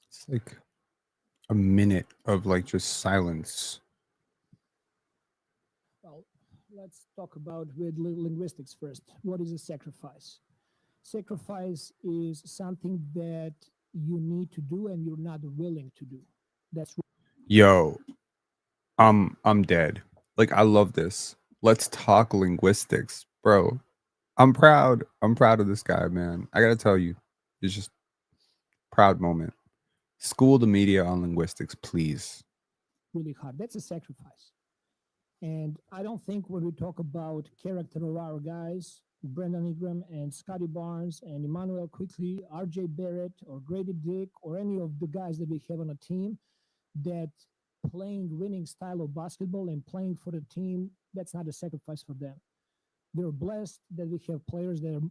Speaker 1: It's like a minute of like just silence.
Speaker 2: Well, let's talk about with linguistics first. What is a sacrifice? Sacrifice is something that you need to do and you're not willing to do. That's
Speaker 1: Yo, I'm dead. Like I love this. Let's talk linguistics, bro. I'm proud. I'm proud of this guy, man. I gotta tell you, it's just proud moment. School the media on linguistics, please.
Speaker 2: really hard. That's a sacrifice. And I don't think when we talk about character of our guys, Brendan Ingram and Scotty Barnes and Emmanuel Quickly, RJ Barrett or Grady Dick or any of the guys that we have on a team that playing winning style of basketball and playing for the team, that's not a sacrifice for them. They're blessed that we have players that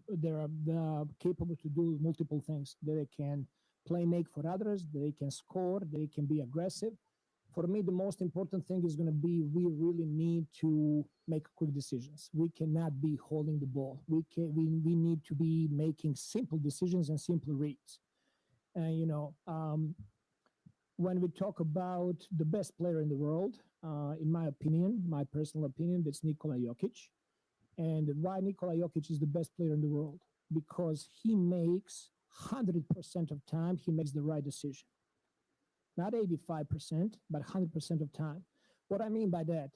Speaker 2: are capable to do multiple things. That they can play make for others, they can score, they can be aggressive. For me, the most important thing is going to be we really need to make quick decisions. We cannot be holding the ball. We need to be making simple decisions and simple reads. And when we talk about the best player in the world, in my opinion, my personal opinion, that's Nikola Jokic. And why Nikola Jokic is the best player in the world? Because he makes 100% of time, he makes the right decision. Not 85%, but 100% of time. What I mean by that,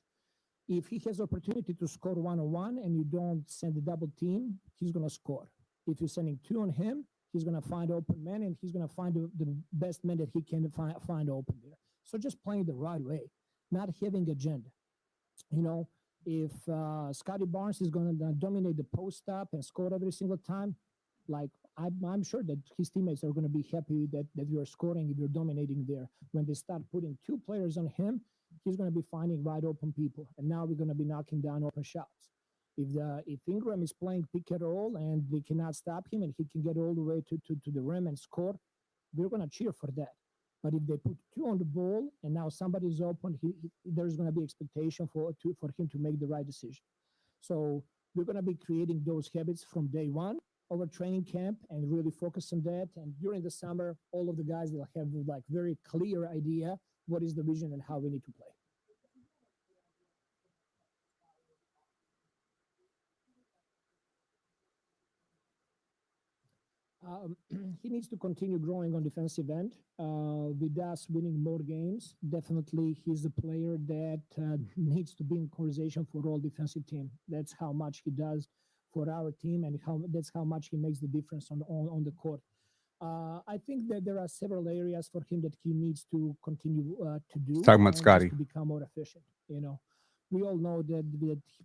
Speaker 2: if he has opportunity to score one-on-one and you don't send a double team, he's going to score. If you're sending two on him, he's going to find open man and he's going to find the best man that he can find open there. So just playing the right way, not having agenda. If Scotty Barnes is going to dominate the post up and score every single time, like I'm sure that his teammates are going to be happy that you're scoring if you're dominating there. When they start putting two players on him, he's going to be finding wide open people, and now we're going to be knocking down open shots. If Ingram is playing pick and roll and they cannot stop him and he can get all the way to the rim and score, we're going to cheer for that. But if they put two on the ball and now somebody's open, there's going to be expectation for him to make the right decision. So we're going to be creating those habits from day one over training camp and really focus on that. And during the summer, all of the guys will have like very clear idea what is the vision and how we need to play. He needs to continue growing on defensive end. With us winning more games, definitely he's a player that needs to be in conversation for all defensive team. That's how much he does for our team, and that's how much he makes the difference on the court. I think that there are several areas for him that he needs to continue to
Speaker 1: Let's
Speaker 2: do
Speaker 1: talk about
Speaker 2: and
Speaker 1: Scotty.
Speaker 2: just to become more efficient. We all know that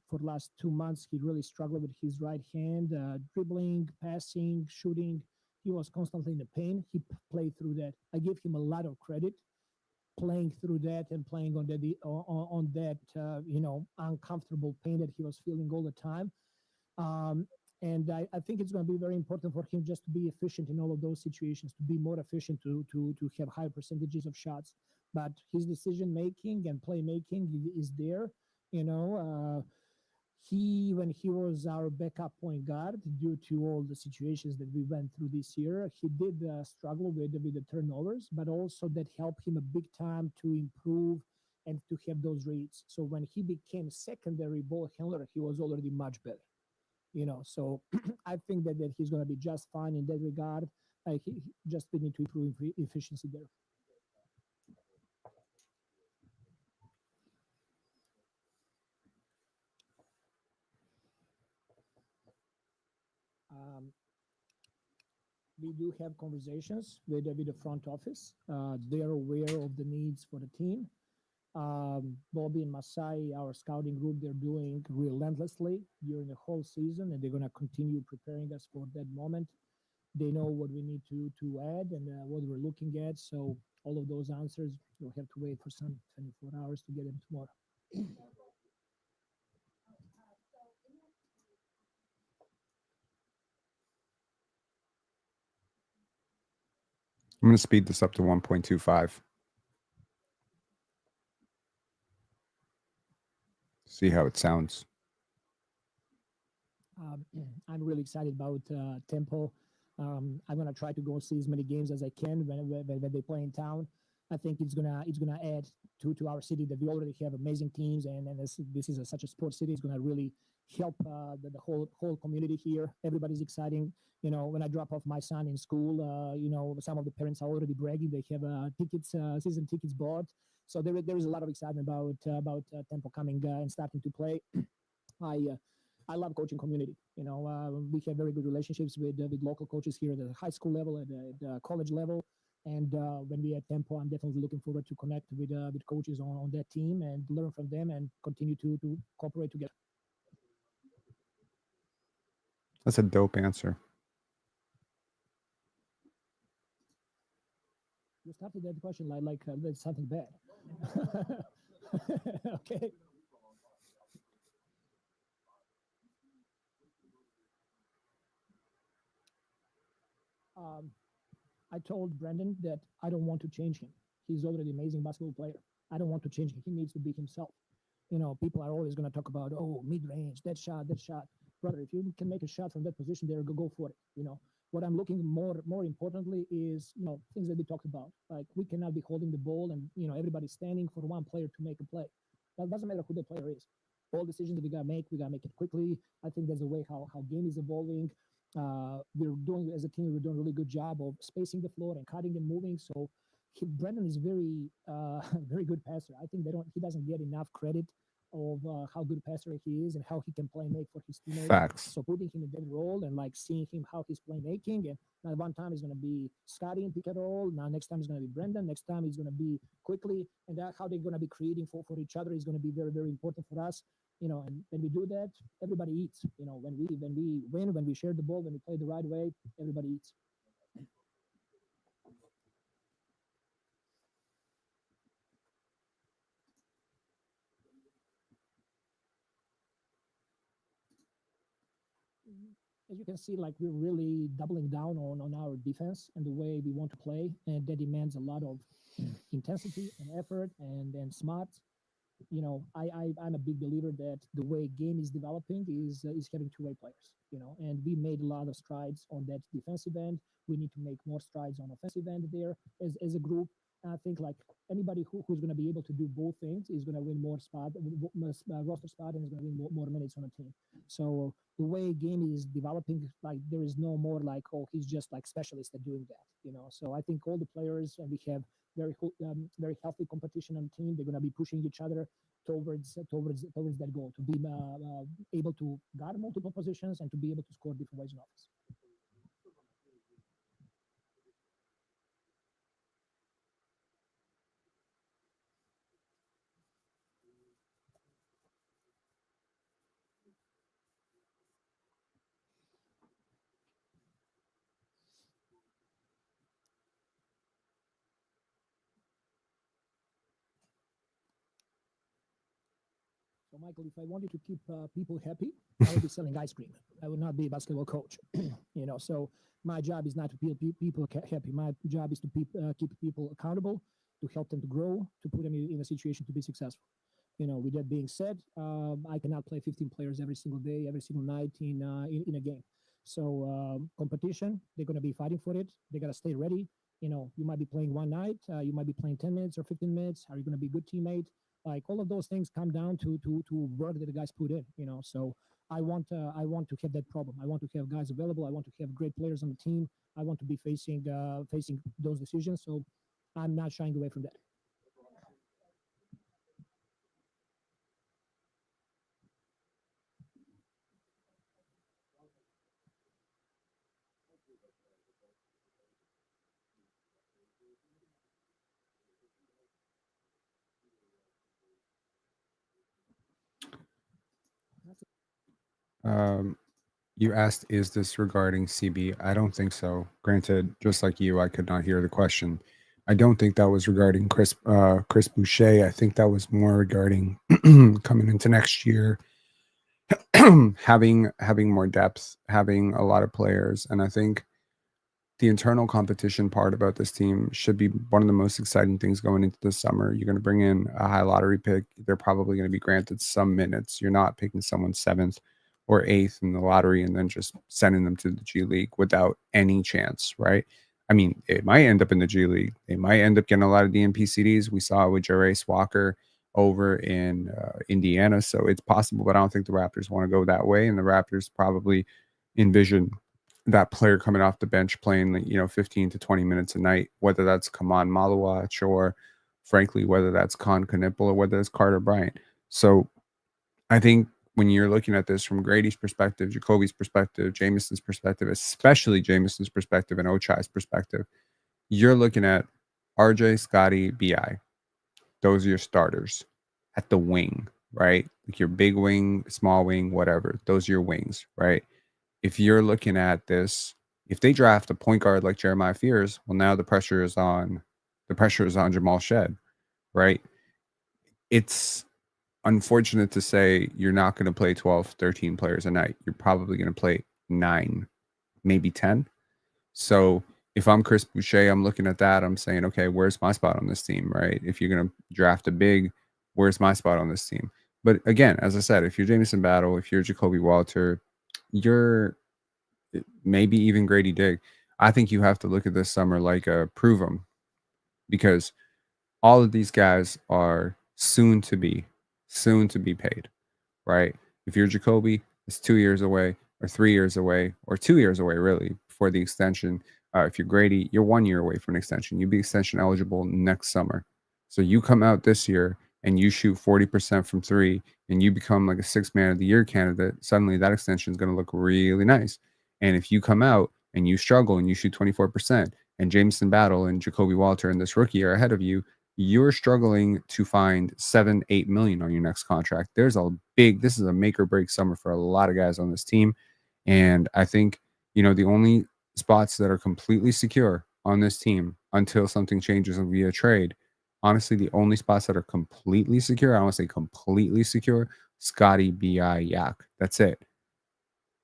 Speaker 2: for the last 2 months he really struggled with his right hand, dribbling, passing, shooting. He was constantly in the pain. He played through that. I give him a lot of credit playing through that and playing on that uncomfortable pain that he was feeling all the time. And I think it's going to be very important for him just to be efficient in all of those situations, to be more efficient, to have higher percentages of shots. But his decision making and playmaking is there. You know, when he was our backup point guard, due to all the situations that we went through this year, he did struggle with the turnovers, but also that helped him a big time to improve and to have those reads. So when he became secondary ball handler, he was already much better. So I think that he's going to be just fine in that regard. He just we need to improve efficiency there. we do have conversations with the front office. They are aware of the needs for the team. Bobby and Masai, our scouting group, they're doing relentlessly during the whole season, and they're going to continue preparing us for that moment. They know what we need to add and what we're looking at. So all of those answers, we'll have to wait for some 24 hours to get them tomorrow.
Speaker 1: I'm going to speed this up to 1.25. See how it sounds.
Speaker 2: I'm really excited about Tempo. I'm gonna try to go see as many games as I can when they play in town. I think it's gonna add to our city that we already have amazing teams, and this is such a sports city. It's gonna really help the whole community here. Everybody's exciting. You know, when I drop off my son in school, you know, some of the parents are already bragging they have tickets, season tickets bought. So there is a lot of excitement about Tempo coming and starting to play. I love coaching community. You know, we have very good relationships with local coaches here at the high school level, at the college level, and when we at Tempo, I'm definitely looking forward to connect with coaches on that team and learn from them and continue to cooperate together.
Speaker 1: That's a dope answer.
Speaker 2: You started that question like that's something bad. Okay. I told Brendan that I don't want to change him. He's already an amazing basketball player. I don't want to change him. He needs to be himself. You know, people are always going to talk about, oh, mid range, that shot. Brother, if you can make a shot from that position there, go for it. You know, what I'm looking more importantly is, you know, things that we talked about. Like we cannot be holding the ball and, you know, everybody standing for one player to make a play. That doesn't matter who the player is. All decisions that we got to make it quickly. I think that's the way how game is evolving. We're doing as a team, we're doing a really good job of spacing the floor and cutting and moving. So Brendan is very very good passer. I think he doesn't get enough credit of how good passer he is and how he can play make for his teammates.
Speaker 1: Facts.
Speaker 2: So putting him in that role and like seeing him how he's playmaking, and now one time is going to be Scotty in pick and roll. Now next time is going to be Brendan. Next time is going to be quickly, and that how they're going to be creating for each other is going to be very very important for us. You know, and when we do that, everybody eats. You know, when we win, when we share the ball, when we play the right way, everybody eats. As you can see, like we're really doubling down on our defense and the way we want to play, and that demands a lot of intensity and effort and smarts. You know, I'm a big believer that the way game is developing is having two-way players. You know, and we made a lot of strides on that defensive end. We need to make more strides on offensive end there as a group. And I think like anybody who's going to be able to do both things is going to win more roster spot and is going to win more minutes on a team. So the way game is developing, like there is no more like, oh, he's just like specialist at doing that. You know, so I think all the players and we have very healthy competition on the team. They're going to be pushing each other towards that goal to be able to guard multiple positions and to be able to score different ways in offense. So, Michael, if I wanted to keep people happy, I would be selling ice cream. I would not be a basketball coach. You know, so my job is not to keep people happy. My job is to keep people accountable, to help them to grow, to put them in a situation to be successful. You know, with that being said, I cannot play 15 players every single day, every single night in a game. So competition, they're going to be fighting for it. They got to stay ready. You know, you might be playing one night, you might be playing 10 minutes or 15 minutes. Are you going to be a good teammate? Like all of those things come down to work that the guys put in. You know, so I want to have that problem. I want to have guys available. I want to have great players on the team. I want to be facing those decisions. So I'm not shying away from that.
Speaker 1: Um, you asked, is this regarding CB? I don't think so. Granted, just like you, I could not hear the question. I don't think that was regarding Chris Boucher. I think that was more regarding coming into next year, having more depth, having a lot of players, and I think the internal competition part about this team should be one of the most exciting things going into the summer. You're going to bring in a high lottery pick. They're probably going to be granted some minutes. You're not picking someone seventh or eighth in the lottery and then just sending them to the G League without any chance, right? I mean, it might end up in the G League. They might end up getting a lot of DNP CDs. We saw it with Jarace Walker over in Indiana. So it's possible, but I don't think the Raptors want to go that way. And the Raptors probably envision that player coming off the bench playing, 15 to 20 minutes a night, whether that's Kaman Malawach or frankly, whether that's Con Knipple or whether it's Carter Bryant. So I think when you're looking at this from Grady's perspective, Jacoby's perspective, Jameson's perspective, especially Jameson's perspective and Ochai's perspective, you're looking at RJ, Scotty, BI. Those are your starters at the wing, right? Like your big wing, small wing, whatever. Those are your wings, right? If you're looking at this, if they draft a point guard like Jeremiah Fears, well, now the pressure is on Jamal Shed, right? It's unfortunate to say you're not going to play 12, 13 players a night. You're probably going to play 9, maybe 10. So if I'm Chris Boucher, I'm looking at that. I'm saying, okay, where's my spot on this team, right? If you're going to draft a big, where's my spot on this team? But again, as I said, if you're Jameson Battle, if you're Jacoby Walter, you're maybe even Grady Dick. I think you have to look at this summer like a prove them, because all of these guys are soon to be paid, right? If you're Jacoby, it's 2 years away, or 3 years away, or 2 years away, really, for the extension. If you're Grady, you're 1 year away from an extension. You'll be extension eligible next summer. So you come out this year and you shoot 40% from three and you become like a 6 man of the year candidate, suddenly that extension is going to look really nice. And if you come out and you struggle and you shoot 24%, and Jameson Battle and Jacoby Walter and this rookie are ahead of you, you're struggling to find 7-8 million on your next contract. This is a make or break summer for a lot of guys on this team. And I think, the only spots that are completely secure on this team until something changes via trade, honestly, the only spots that are completely secure, I want to say completely secure, Scotty, BI, Yak. That's it.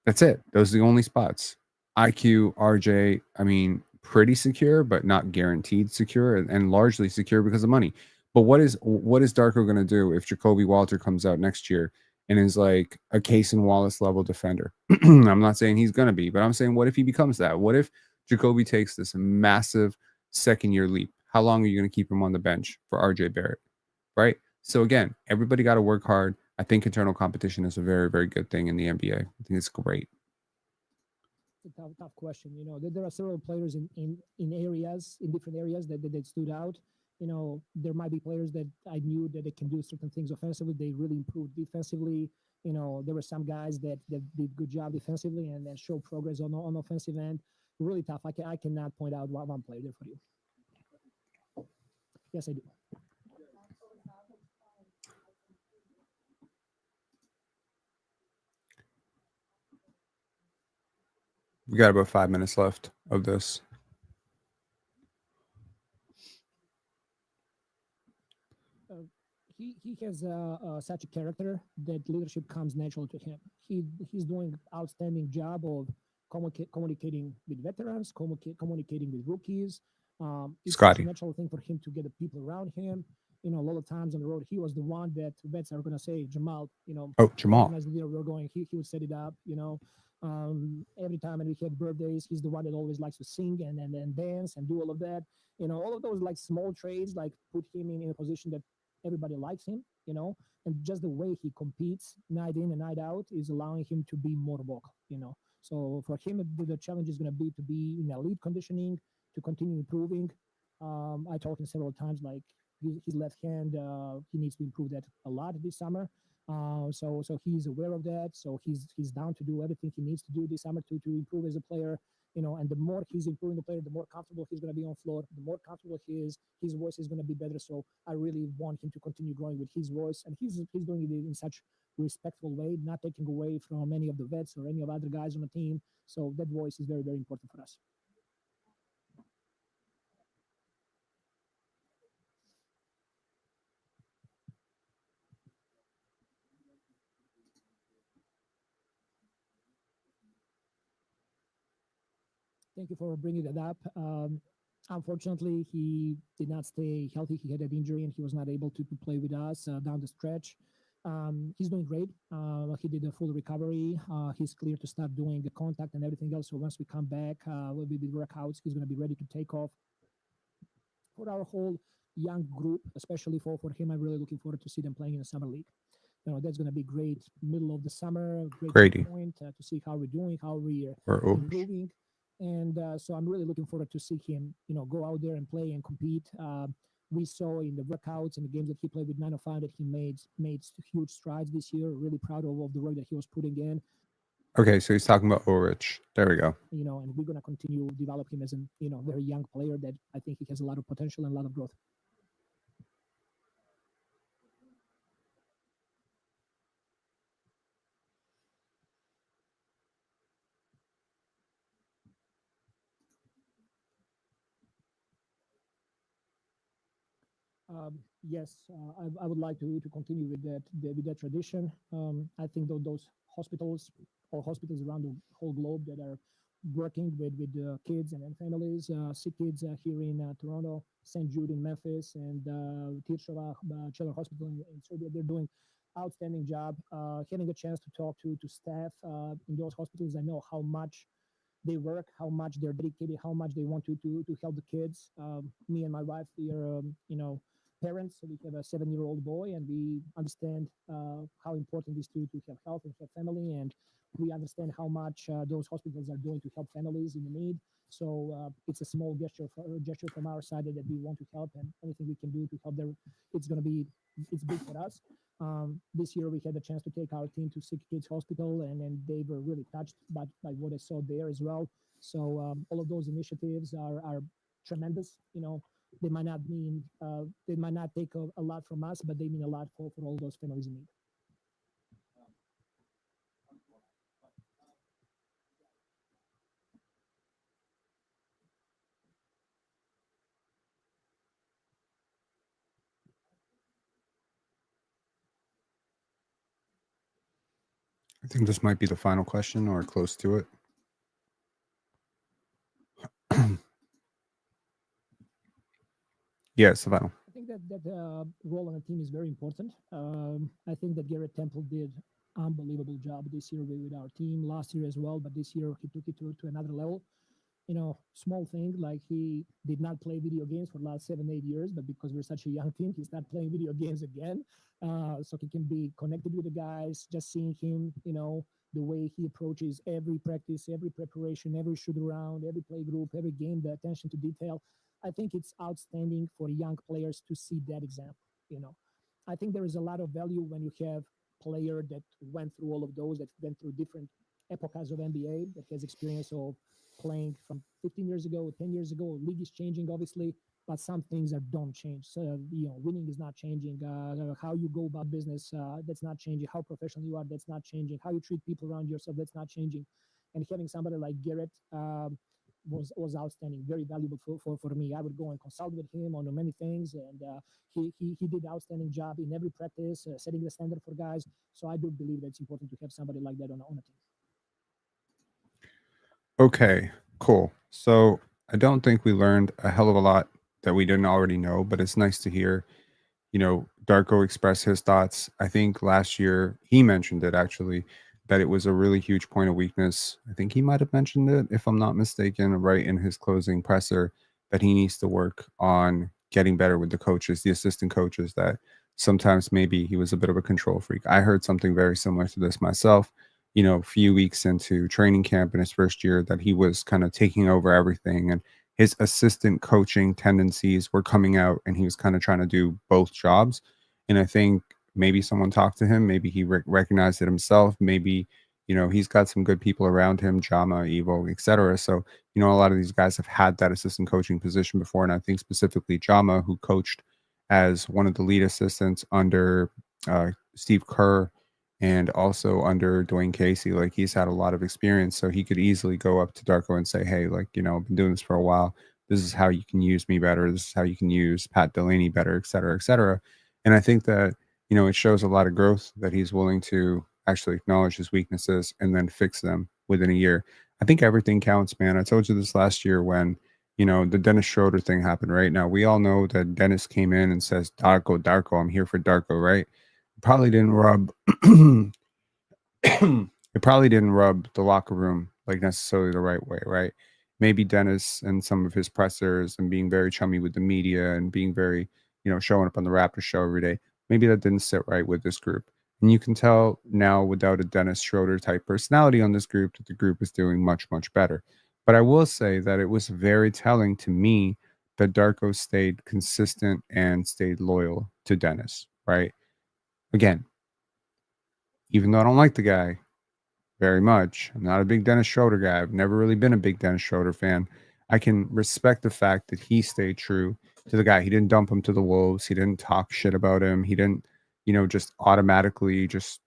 Speaker 1: That's it. Those are the only spots. IQ, RJ, I mean, pretty secure, but not guaranteed secure, and largely secure because of money. But what is Darko going to do if Jacoby Walter comes out next year and is like a Case and Wallace level defender? I'm not saying he's going to be, but I'm saying what if he becomes that? What if Jacoby takes this massive second year leap? How long are you going to keep him on the bench for RJ Barrett? Right? So again, everybody got to work hard. I think internal competition is a very, very good thing in the NBA. I think it's great.
Speaker 2: It's a tough question. There are several players in different areas that stood out. There might be players that I knew that they can do certain things offensively. They really improved defensively. There were some guys that did good job defensively and then showed progress on offensive end. Really tough. I cannot point out one player there for you. Yes, I do.
Speaker 1: We got about 5 minutes left of this.
Speaker 2: He has such a character that leadership comes natural to him. He's doing outstanding job of communicating with veterans, communicating with rookies. It's such a
Speaker 1: Scotty.
Speaker 2: natural thing for him to get the people around him. A lot of times on the road, he was the one that vets are going to say, Jamal,
Speaker 1: Oh, Jamal.
Speaker 2: as the leader we're going, he would set it up, every time and we have birthdays, he's the one that always likes to sing and dance and do all of that. All of those like small trades, like put him in a position that everybody likes him, and just the way he competes night in and night out is allowing him to be more vocal. So for him, the challenge is going to be in elite conditioning, to continue improving. I told him several times, like his left hand, he needs to improve that a lot this summer. So he's aware of that. So he's down to do everything he needs to do this summer to improve as a player. and the more he's improving the player, the more comfortable he's going to be on floor, the more comfortable he is, his voice is going to be better. So I really want him to continue growing with his voice, and he's doing it in such respectful way, not taking away from any of the vets or any of other guys on the team. So that voice is very, very important for us. Thank you for bringing that up. Unfortunately, he did not stay healthy. He had an injury and he was not able to play with us down the stretch. He's doing great. He did a full recovery. He's clear to start doing the contact and everything else. So once we come back, we'll be with workouts. He's going to be ready to take off. For our whole young group, especially for him, I'm really looking forward to see them playing in the summer league. That's going to be great. Middle of the summer, great point to see how we're doing, how we are improving. And so I'm really looking forward to see him, go out there and play and compete. We saw in the workouts and the games that he played with 905 that he made huge strides this year. Really proud of the work that he was putting in.
Speaker 1: Okay, so he's talking about Ulrich. There we go.
Speaker 2: And we're going to continue to develop him as a very young player that I think he has a lot of potential and a lot of growth. Yes, I would like to continue with that tradition. I think those hospitals around the whole globe that are working with kids and families, sick kids here in Toronto, St. Jude in Memphis, and Tirshova Children's Hospital in Serbia, they're doing outstanding job. Having a chance to talk to staff in those hospitals, I know how much they work, how much they're dedicated, how much they want to help the kids. Me and my wife, we are, parents. So we have a 7-year-old boy, and we understand how important it is to have health and have family. And we understand how much those hospitals are doing to help families in need. So it's a small gesture from our side that we want to help, and anything we can do to help them, it's big for us. This year we had a chance to take our team to Sick Kids Hospital, and they were really touched by what I saw there as well. So all of those initiatives are tremendous. They might not take a lot from us, but they mean a lot for all those families in need.
Speaker 1: I think this might be the final question or close to it. Yeah, it's the final.
Speaker 2: I think that role on the team is very important. I think that Garrett Temple did unbelievable job this year with our team, last year as well, but this year he took it to another level. Small thing, like he did not play video games for the last 7-8 years, but because we're such a young team, he's not playing video games again. So he can be connected with the guys, just seeing him, the way he approaches every practice, every preparation, every shoot around, every play group, every game, the attention to detail. I think it's outstanding for young players to see that example. I think there is a lot of value when you have player that went through all of those, that went through different epochs of NBA, that has experience of playing from 15 years ago, 10 years ago. League is changing, obviously, but some things don't change. So, winning is not changing. How you go about business, that's not changing. How professional you are, that's not changing. How you treat people around yourself, that's not changing. And having somebody like Garrett was outstanding, very valuable for me. I would go and consult with him on many things, and he did an outstanding job in every practice, setting the standard for guys. So I do believe that it's important to have somebody like that on a team.
Speaker 1: Okay, cool. So I don't think we learned a hell of a lot that we didn't already know, but it's nice to hear, Darko express his thoughts. I think last year he mentioned it actually, that it was a really huge point of weakness. I think he might have mentioned it, if I'm not mistaken, right in his closing presser, that he needs to work on getting better with the coaches, the assistant coaches, that sometimes maybe he was a bit of a control freak. I heard something very similar to this myself, a few weeks into training camp in his first year, that he was kind of taking over everything, and his assistant coaching tendencies were coming out, and he was kind of trying to do both jobs. And I think maybe someone talked to him, maybe he recognized it himself, maybe He's got some good people around him, Jama, Evo, etc. So, a lot of these guys have had that assistant coaching position before. And I think specifically Jama, who coached as one of the lead assistants under Steve Kerr and also under Dwayne Casey, like he's had a lot of experience. So he could easily go up to Darko and say, hey, like, I've been doing this for a while. This is how you can use me better. This is how you can use Pat Delaney better, et cetera, et cetera. And I think that, it shows a lot of growth that he's willing to actually acknowledge his weaknesses and then fix them within a year. I think everything counts, man. I told you this last year when, the Dennis Schroeder thing happened, right? Now, we all know that Dennis came in and says, Darko, Darko, I'm here for Darko, right? Probably didn't rub it probably didn't rub the locker room like necessarily the right way, right? Maybe Dennis and some of his pressers and being very chummy with the media and being very, showing up on the Raptors show every day. Maybe that didn't sit right with this group. And you can tell now without a Dennis Schroeder type personality on this group that the group is doing much, much better. But I will say that it was very telling to me that Darko stayed consistent and stayed loyal to Dennis, right? Again, even though I don't like the guy very much, I'm not a big Dennis Schroeder guy. I've never really been a big Dennis Schroeder fan. I can respect the fact that he stayed true to the guy. He didn't dump him to the wolves. He didn't talk shit about him. He didn't, just automatically just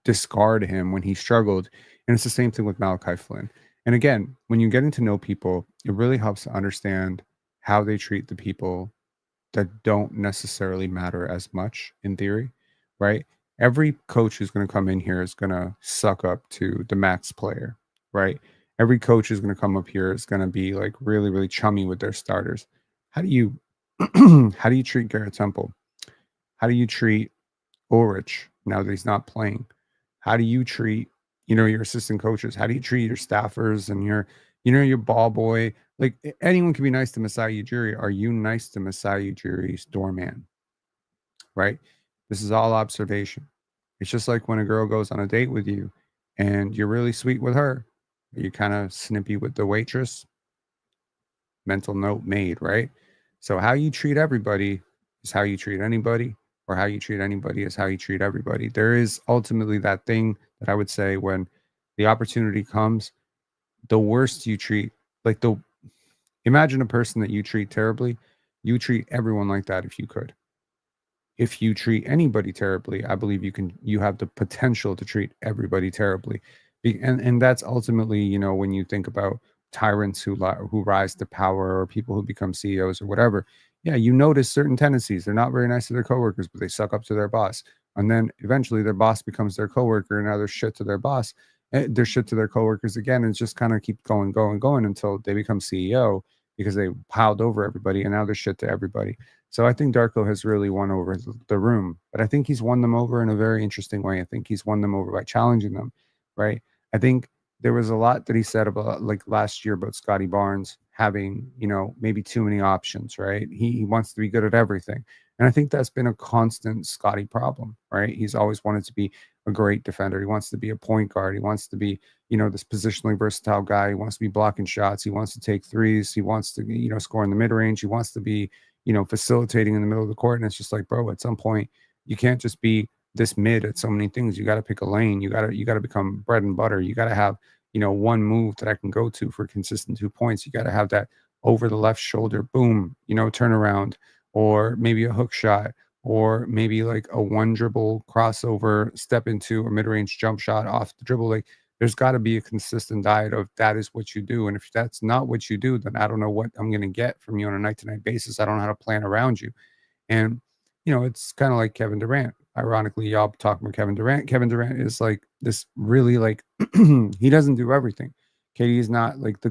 Speaker 1: discard him when he struggled. And it's the same thing with Malachi Flynn. And again, when you're getting to know people, it really helps to understand how they treat the people that don't necessarily matter as much in theory, right? Every coach who's going to come in here is going to suck up to the max player, right? Every coach who's going to come up here is going to be like really, really chummy with their starters. How do you how do you treat Garrett Temple? How do you treat Ulrich now that he's not playing? How do you treat, your assistant coaches? How do you treat your staffers and your ball boy? Like anyone can be nice to Masai Ujiri. Are you nice to Masai Ujiri's doorman? Right? This is all observation. It's just like when a girl goes on a date with you and you're really sweet with her. You kind of snippy with the waitress. Mental note made, right? So how you treat everybody is how you treat anybody, or how you treat anybody is how you treat everybody. There is ultimately that thing that I would say when the opportunity comes, the worst you treat, like imagine a person that you treat terribly, you treat everyone like that if you could. If you treat anybody terribly, I believe you have the potential to treat everybody terribly. And that's ultimately, when you think about tyrants who rise to power or people who become CEOs or whatever. Yeah, you notice certain tendencies. They're not very nice to their coworkers, but they suck up to their boss. And then eventually their boss becomes their coworker, and now they're shit to their boss. They're shit to their coworkers again, and it's just kind of keep going, going, going until they become CEO because they piled over everybody, and now they're shit to everybody. So I think Darko has really won over the room, but I think he's won them over in a very interesting way. I think he's won them over by challenging them, right? I think there was a lot that he said about like last year about Scotty Barnes having, maybe too many options, right? He wants to be good at everything. And I think that's been a constant Scotty problem, right? He's always wanted to be a great defender. He wants to be a point guard. He wants to be, this positionally versatile guy. He wants to be blocking shots. He wants to take threes. He wants to, score in the mid range. He wants to be, facilitating in the middle of the court. And it's just like, bro, at some point, you can't just be this mid at so many things. You got to pick a lane. You got to become bread and butter. You got to have, one move that I can go to for consistent 2 points. You got to have that over the left shoulder, boom, turnaround, or maybe a hook shot, or maybe like a one dribble crossover, step into a mid range jump shot off the dribble. Like there's got to be a consistent diet of that is what you do. And if that's not what you do, then I don't know what I'm going to get from you on a night to night basis. I don't know how to plan around you. And, it's kind of like Kevin Durant. Ironically, y'all talking about Kevin Durant. Kevin Durant is like this really like, he doesn't do everything. KD is not like the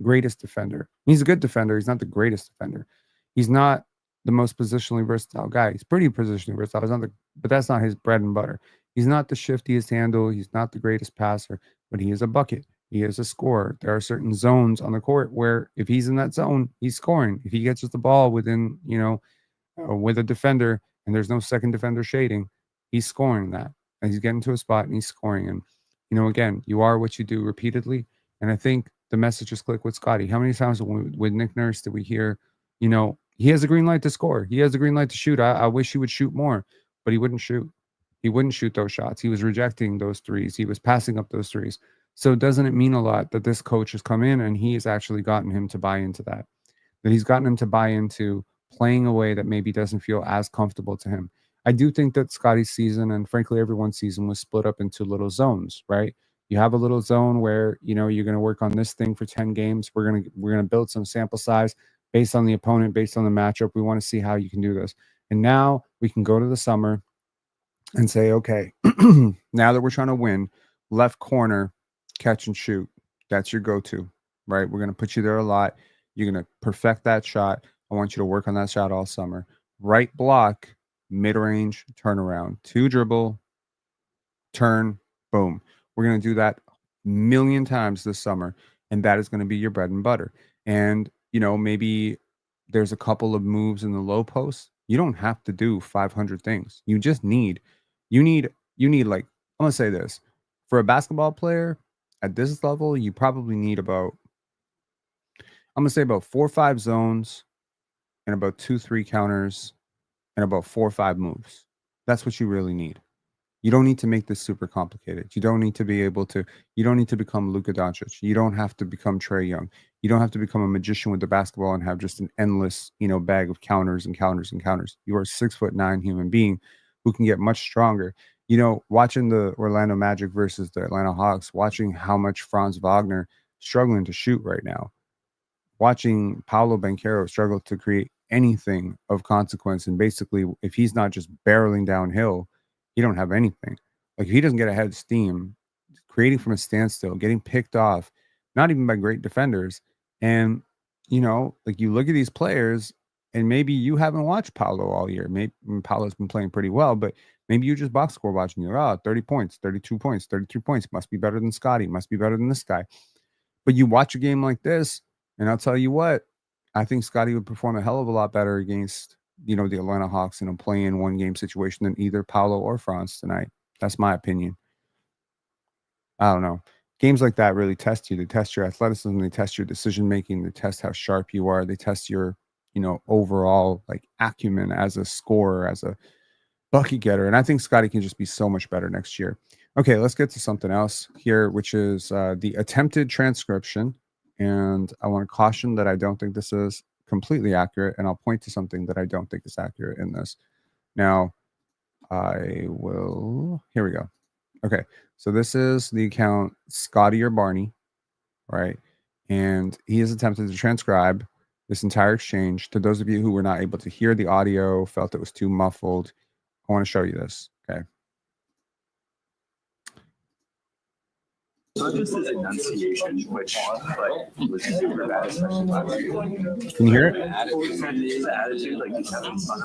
Speaker 1: greatest defender. He's a good defender. He's not the greatest defender. He's not the most positionally versatile guy. He's pretty positionally versatile. But that's not his bread and butter. He's not the shiftiest handle. He's not the greatest passer, but he is a bucket. He is a scorer. There are certain zones on the court where if he's in that zone, he's scoring. If he gets the ball within, with a defender and there's no second defender shading, he's scoring that. And he's getting to a spot and he's scoring. And, again, you are what you do repeatedly. And I think the message just clicked with Scotty. How many times with Nick Nurse did we hear, he has a green light to score. He has a green light to shoot. I wish he would shoot more, but he wouldn't shoot. He wouldn't shoot those shots. He was rejecting those threes. He was passing up those threes. So doesn't it mean a lot that this coach has come in and he has actually gotten him to buy into that? That he's gotten him to buy into playing a way that maybe doesn't feel as comfortable to him. I do think that Scotty's season, and frankly everyone's season, was split up into little zones, right? You have a little zone where, you know, you're going to work on this thing for 10 games. We're going to build some sample size based on the opponent, based on the matchup. We want to see how you can do this. And now we can go to the summer and say, okay, now that we're trying to win, left corner, catch and shoot. That's your go-to, right? We're going to put you there a lot. You're going to perfect that shot. I want you to work on that shot all summer. Right block, mid-range, turnaround, 2 dribble, turn, boom. We're going to do that a million times this summer, and that is going to be your bread and butter. And, you know, maybe there's a couple of moves in the low post. You don't have to do 500 things. You just need, you need like, I'm going to say this. For a basketball player at this level, you probably need about, I'm going to say about 4 or 5 zones and about 2-3 counters and about 4 or 5 moves. That's what you really need. You don't need to make this super complicated. You don't need to be able to, you don't need to become Luka Doncic. You don't have to become Trae Young. You don't have to become a magician with the basketball and have just an endless, you know, bag of counters and counters and counters. You are a 6'9" human being who can get much stronger. You know, watching the Orlando Magic versus the Atlanta Hawks, watching how much Franz Wagner struggling to shoot right now, watching Paolo Banchero struggle to create anything of consequence. And basically, if he's not just barreling downhill, he don't have anything. Like if he doesn't get ahead of steam, creating from a standstill, getting picked off, not even by great defenders. And, you know, like you look at these players and maybe you haven't watched Paolo all year. Maybe Paolo's been playing pretty well, but maybe you just box score watching. You're, oh, 30 points, 32 points, 33 points. Must be better than Scotty. Must be better than this guy. But you watch a game like this, and I'll tell you what, I think Scotty would perform a hell of a lot better against, you know, the Atlanta Hawks in a play-in one-game situation than either Paolo or Franz tonight. That's my opinion. I don't know. Games like that really test you. They test your athleticism. They test your decision-making. They test how sharp you are. They test your, you know, overall like acumen as a scorer, as a bucket getter. And I think Scotty can just be so much better next year. Okay, let's get to something else here, which is the attempted transcription. And I want to caution that I don't think this is completely accurate. And I'll point to something that I don't think is accurate in this. Now, I will, here we go. Okay, so this is the account Scotty or Barney, right? And he has attempted to transcribe this entire exchange. To those of you who were not able to hear the audio, felt it was too muffled, I want to show you this. Okay.
Speaker 3: Not just his enunciation, which like was super bad, especially last year.
Speaker 1: Can you hear it?
Speaker 3: His attitude, like he's having fun.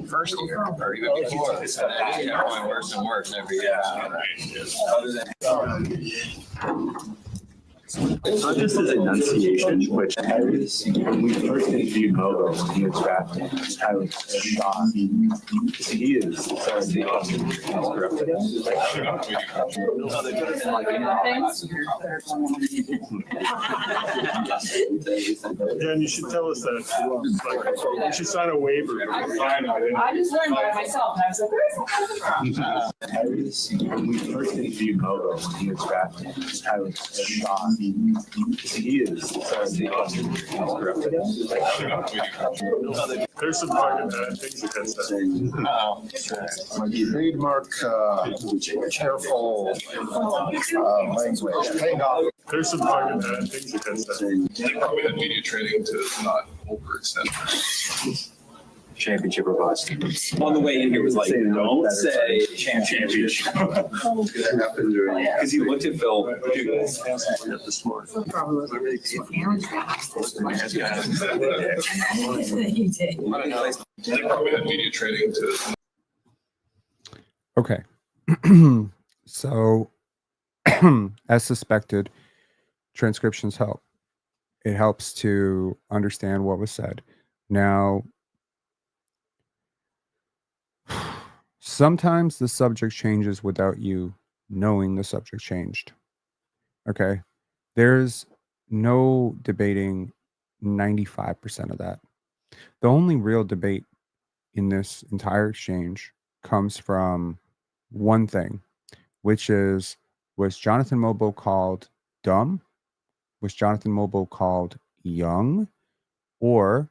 Speaker 4: First year, or even before, it's going worse and worse every year.
Speaker 3: It's not just his enunciation, which when we first interviewed Mogo when he was drafted, I was shocked. He is
Speaker 5: Yeah, and you should tell us that. Like, you should sign a waiver.
Speaker 6: I just learned by myself, and I was like,
Speaker 3: when we first interviewed Mogo when he was drafted, I was shocked. He is
Speaker 5: There's some fucking bad things against that.
Speaker 4: Trademark, careful language. Hang on.
Speaker 5: There's some fucking bad things against that.
Speaker 4: They probably had media training to not overextend.
Speaker 3: championship or bust.
Speaker 7: On the way in here was like, don't say championship. Because he looked at Phil.
Speaker 4: They probably had media training to.
Speaker 1: Okay. So, as suspected, transcriptions help. It helps to understand what was said. Now, sometimes the subject changes without you knowing the subject changed. Okay. There's no debating 95% of that. The only real debate in this entire exchange comes from one thing, which is, was Jonathan Mobo called dumb? Was Jonathan Mobo called young? Or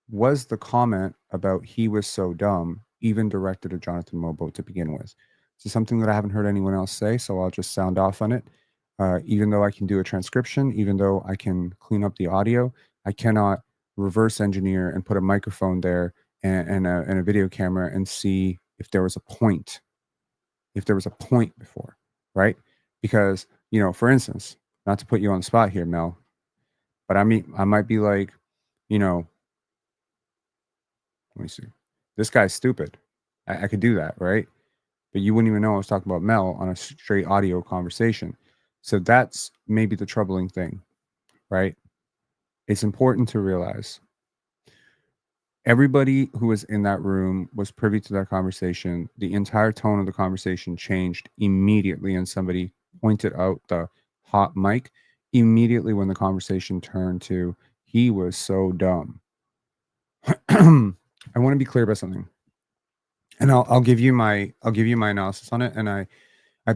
Speaker 1: was the comment about he was so dumb even directed at Jonathan Mobo to begin with? This is something that I haven't heard anyone else say, so I'll just sound off on it. Even though I can do a transcription, even though I can clean up the audio, I cannot reverse engineer and put a microphone there and a video camera and see if there was a point, before, right? Because, for instance, not to put you on the spot here, Mel, but I might be like, let me see, this guy's stupid. I could do that, right? But you wouldn't even know I was talking about Mel on a straight audio conversation. So that's maybe the troubling thing, right? It's important to realize everybody who was in that room was privy to that conversation. The entire tone of the conversation changed immediately, and somebody pointed out the hot mic immediately when the conversation turned to, he was so dumb. I want to be clear about something, and I'll give you my analysis on it. And I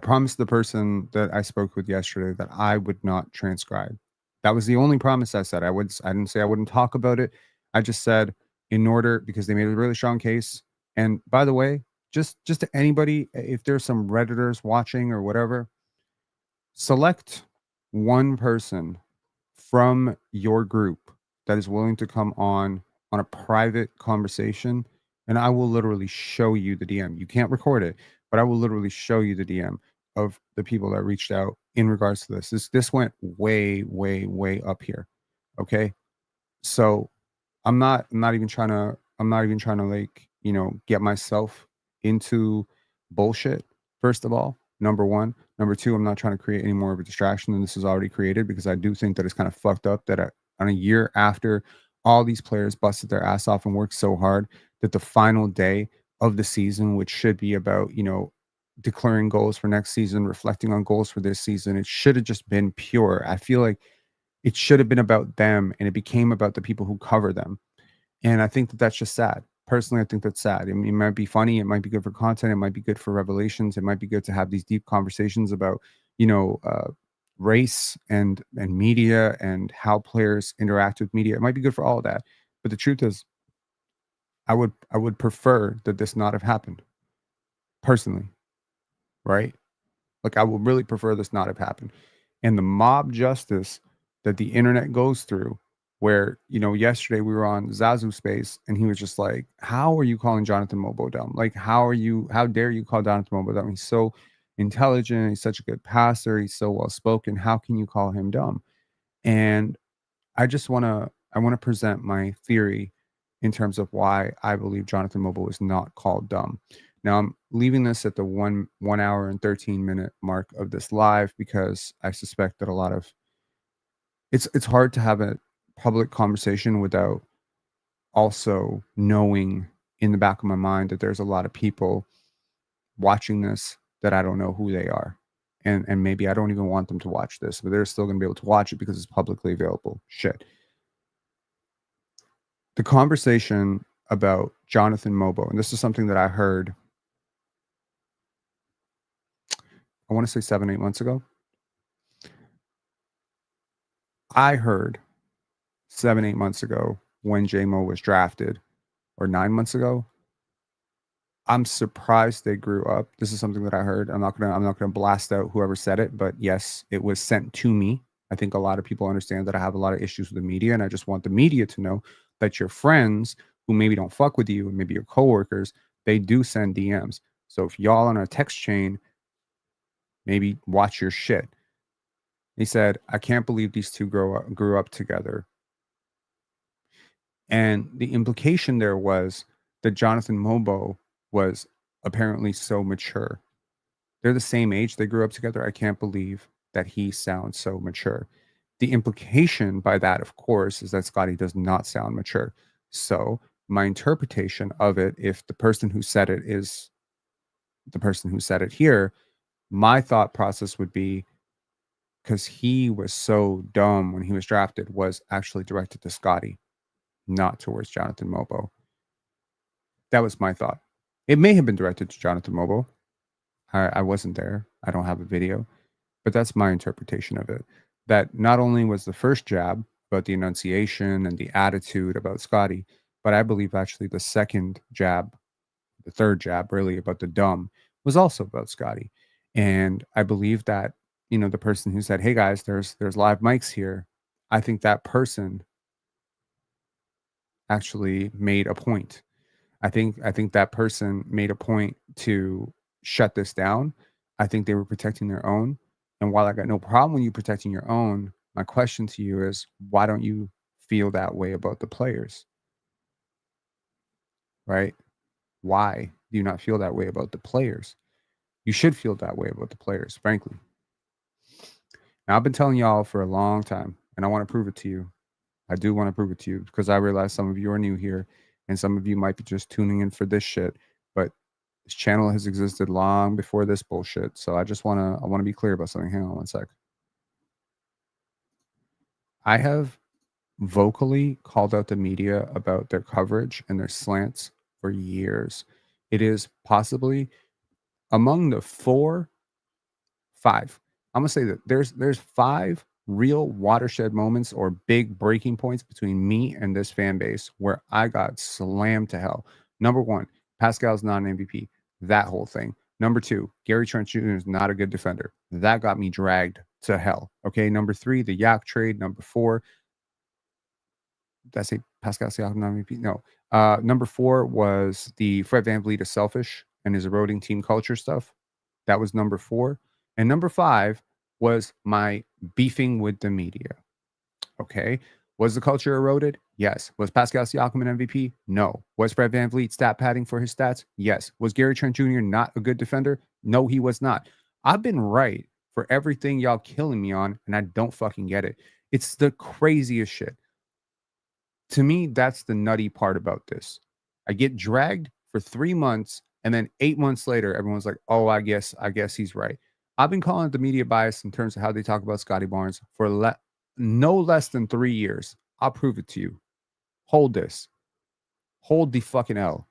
Speaker 1: promised the person that I spoke with yesterday that I would not transcribe. That was the only promise I said. I didn't say I wouldn't talk about it. I just said, in order, because they made a really strong case. And by the way, just to anybody, if there's some Redditors watching or whatever, select one person from your group that is willing to come on a private conversation, and I will literally show you the DM. You can't record it, but I will literally show you the DM of the people that reached out in regards to this. This went way, way, way up here. Okay. So I'm not even trying to like, get myself into bullshit. First of all, number one. Number two, I'm not trying to create any more of a distraction than this is already created, because I do think that it's kind of fucked up that on a year after all these players busted their ass off and worked so hard, that the final day of the season, which should be about, declaring goals for next season, reflecting on goals for this season, it should have just been pure. I feel like it should have been about them, and it became about the people who cover them. And I think that that's just sad. Personally, I think that's sad. I mean, it might be funny. It might be good for content. It might be good for revelations. It might be good to have these deep conversations about, race and media and how players interact with media. It might be good for all of that. But the truth is, I would prefer that this not have happened. Personally, right? Like, I would really prefer this not have happened. And the mob justice that the internet goes through, where, yesterday we were on Zazu Space and he was just like, how are you calling Jonathan Mobo dumb? Like, how dare you call Jonathan Mobo dumb? He's so intelligent. He's such a good passer. He's so well spoken. How can you call him dumb? And I want to present my theory in terms of why I believe Jonathan Mobo is not called dumb. Now, I'm leaving this at the 1 hour and 13-minute mark of this live, because I suspect that it's hard to have a public conversation without also knowing in the back of my mind that there's a lot of people watching this that I don't know who they are. And maybe I don't even want them to watch this, but they're still going to be able to watch it because it's publicly available shit. The conversation about Jonathan Mobo, and this is something that I heard, I want to say 7-8 months ago. I heard 7-8 months ago when J-Mo was drafted, or 9 months ago. I'm surprised they grew up. This is something that I heard. I'm not gonna blast out whoever said it, but yes, it was sent to me. I think a lot of people understand that I have a lot of issues with the media, and I just want the media to know that your friends who maybe don't fuck with you, and maybe your coworkers, they do send DMs. So if y'all on a text chain, maybe watch your shit. He said, I can't believe these two grew up together. And the implication there was that Jonathan Mobo was apparently so mature. They're the same age. They grew up together. I can't believe that he sounds so mature. The implication by that, of course, is that Scotty does not sound mature. So my interpretation of it, if the person who said it is the person who said it here, my thought process would be, because he was so dumb when he was drafted, was actually directed to Scotty, not towards Jonathan Mobo. That was my thought. It may have been directed to Jonathan Mobile. I wasn't there. I don't have a video, but that's my interpretation of it. That not only was the first jab about the enunciation and the attitude about Scotty, but I believe actually the second jab, the third jab, really about the dumb, was also about Scotty. And I believe that, you know, the person who said, "Hey guys, there's live mics here," I think that person actually made a point. I think that person made a point to shut this down. I think they were protecting their own. And while I got no problem with you protecting your own, my question to you is, why don't you feel that way about the players? Right? Why do you not feel that way about the players? You should feel that way about the players, frankly. Now, I've been telling y'all for a long time, and I want to prove it to you. I do want to prove it to you because I realize some of you are new here and some of you might be just tuning in for this shit. But this channel has existed long before this bullshit. So I want to be clear about something. Hang on one sec. I have vocally called out the media about their coverage and their slants for years. It is possibly among the five. I'm gonna say that there's 5 real watershed moments or big breaking points between me and this fan base where I got slammed to hell. Number 1, Pascal's not an MVP. That whole thing. Number 2, Gary Trent Jr. is not a good defender. That got me dragged to hell. Okay. Number 3, the Yak trade. Number 4, did I say Pascal Siakam not MVP? No. Number 4 was the Fred VanVleet is selfish and is eroding team culture stuff. That was number 4. And number 5 was my beefing with the media. Okay. Was the culture eroded? Yes. Was Pascal Siakam an MVP? No. Was Fred VanVleet stat padding for his stats? Yes. Was Gary Trent Jr. not a good defender? No, he was not. I've been right for everything y'all killing me on, and I don't fucking get it. It's the craziest shit. To me, that's the nutty part about this. I get dragged for 3 months, and then 8 months later, everyone's like, "Oh, I guess he's right." I've been calling it the media bias in terms of how they talk about Scottie Barnes for no less than 3 years. I'll prove it to you. Hold this. Hold the fucking L.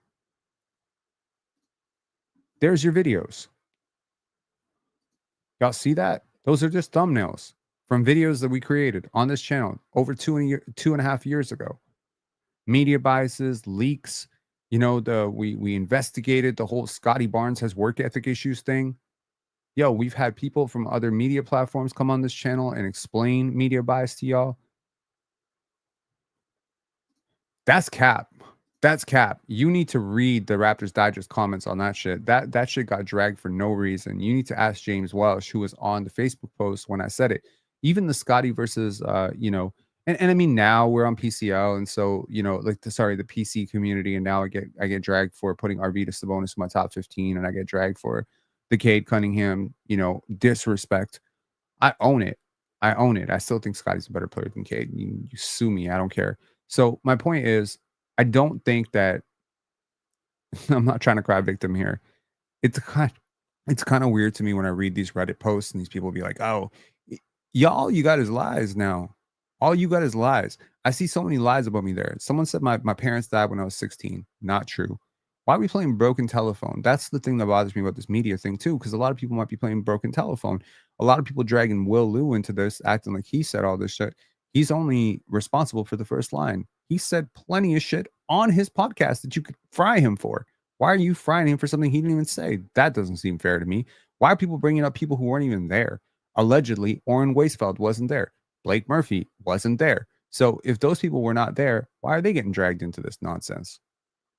Speaker 1: There's your videos. Y'all see that? Those are just thumbnails from videos that we created on this channel over 2.5 years ago. Media biases, leaks. You know, we investigated the whole Scottie Barnes has work ethic issues thing. Yo, we've had people from other media platforms come on this channel and explain media bias to y'all. That's cap. That's cap. You need to read the Raptors Digest comments on that shit. That shit got dragged for no reason. You need to ask James Welsh, who was on the Facebook post when I said it. Even the Scotty versus and I mean, now we're on PCL, and so like the PC community, and now I get dragged for putting Arvydas Sabonis in my top 15, and I get dragged for the Cade Cunningham, disrespect. I own it. I still think Scotty's a better player than Cade. You sue me, I don't care. So my point is, I don't think that I'm not trying to cry victim here. It's kind of weird to me when I read these Reddit posts and these people be like, "Oh, y'all, you got is lies now. All you got is lies." I see so many lies about me there. Someone said my parents died when I was 16. Not true. Why are we playing broken telephone? That's the thing that bothers me about this media thing too, because a lot of people might be playing broken telephone. A lot of people dragging Will Liu into this, acting like he said all this shit. He's only responsible for the first line. He said plenty of shit on his podcast that you could fry him for. Why are you frying him for something he didn't even say? That doesn't seem fair to me. Why are people bringing up people who weren't even there? Allegedly, Oren Weisfeld wasn't there. Blake Murphy wasn't there. So if those people were not there, why are they getting dragged into this nonsense?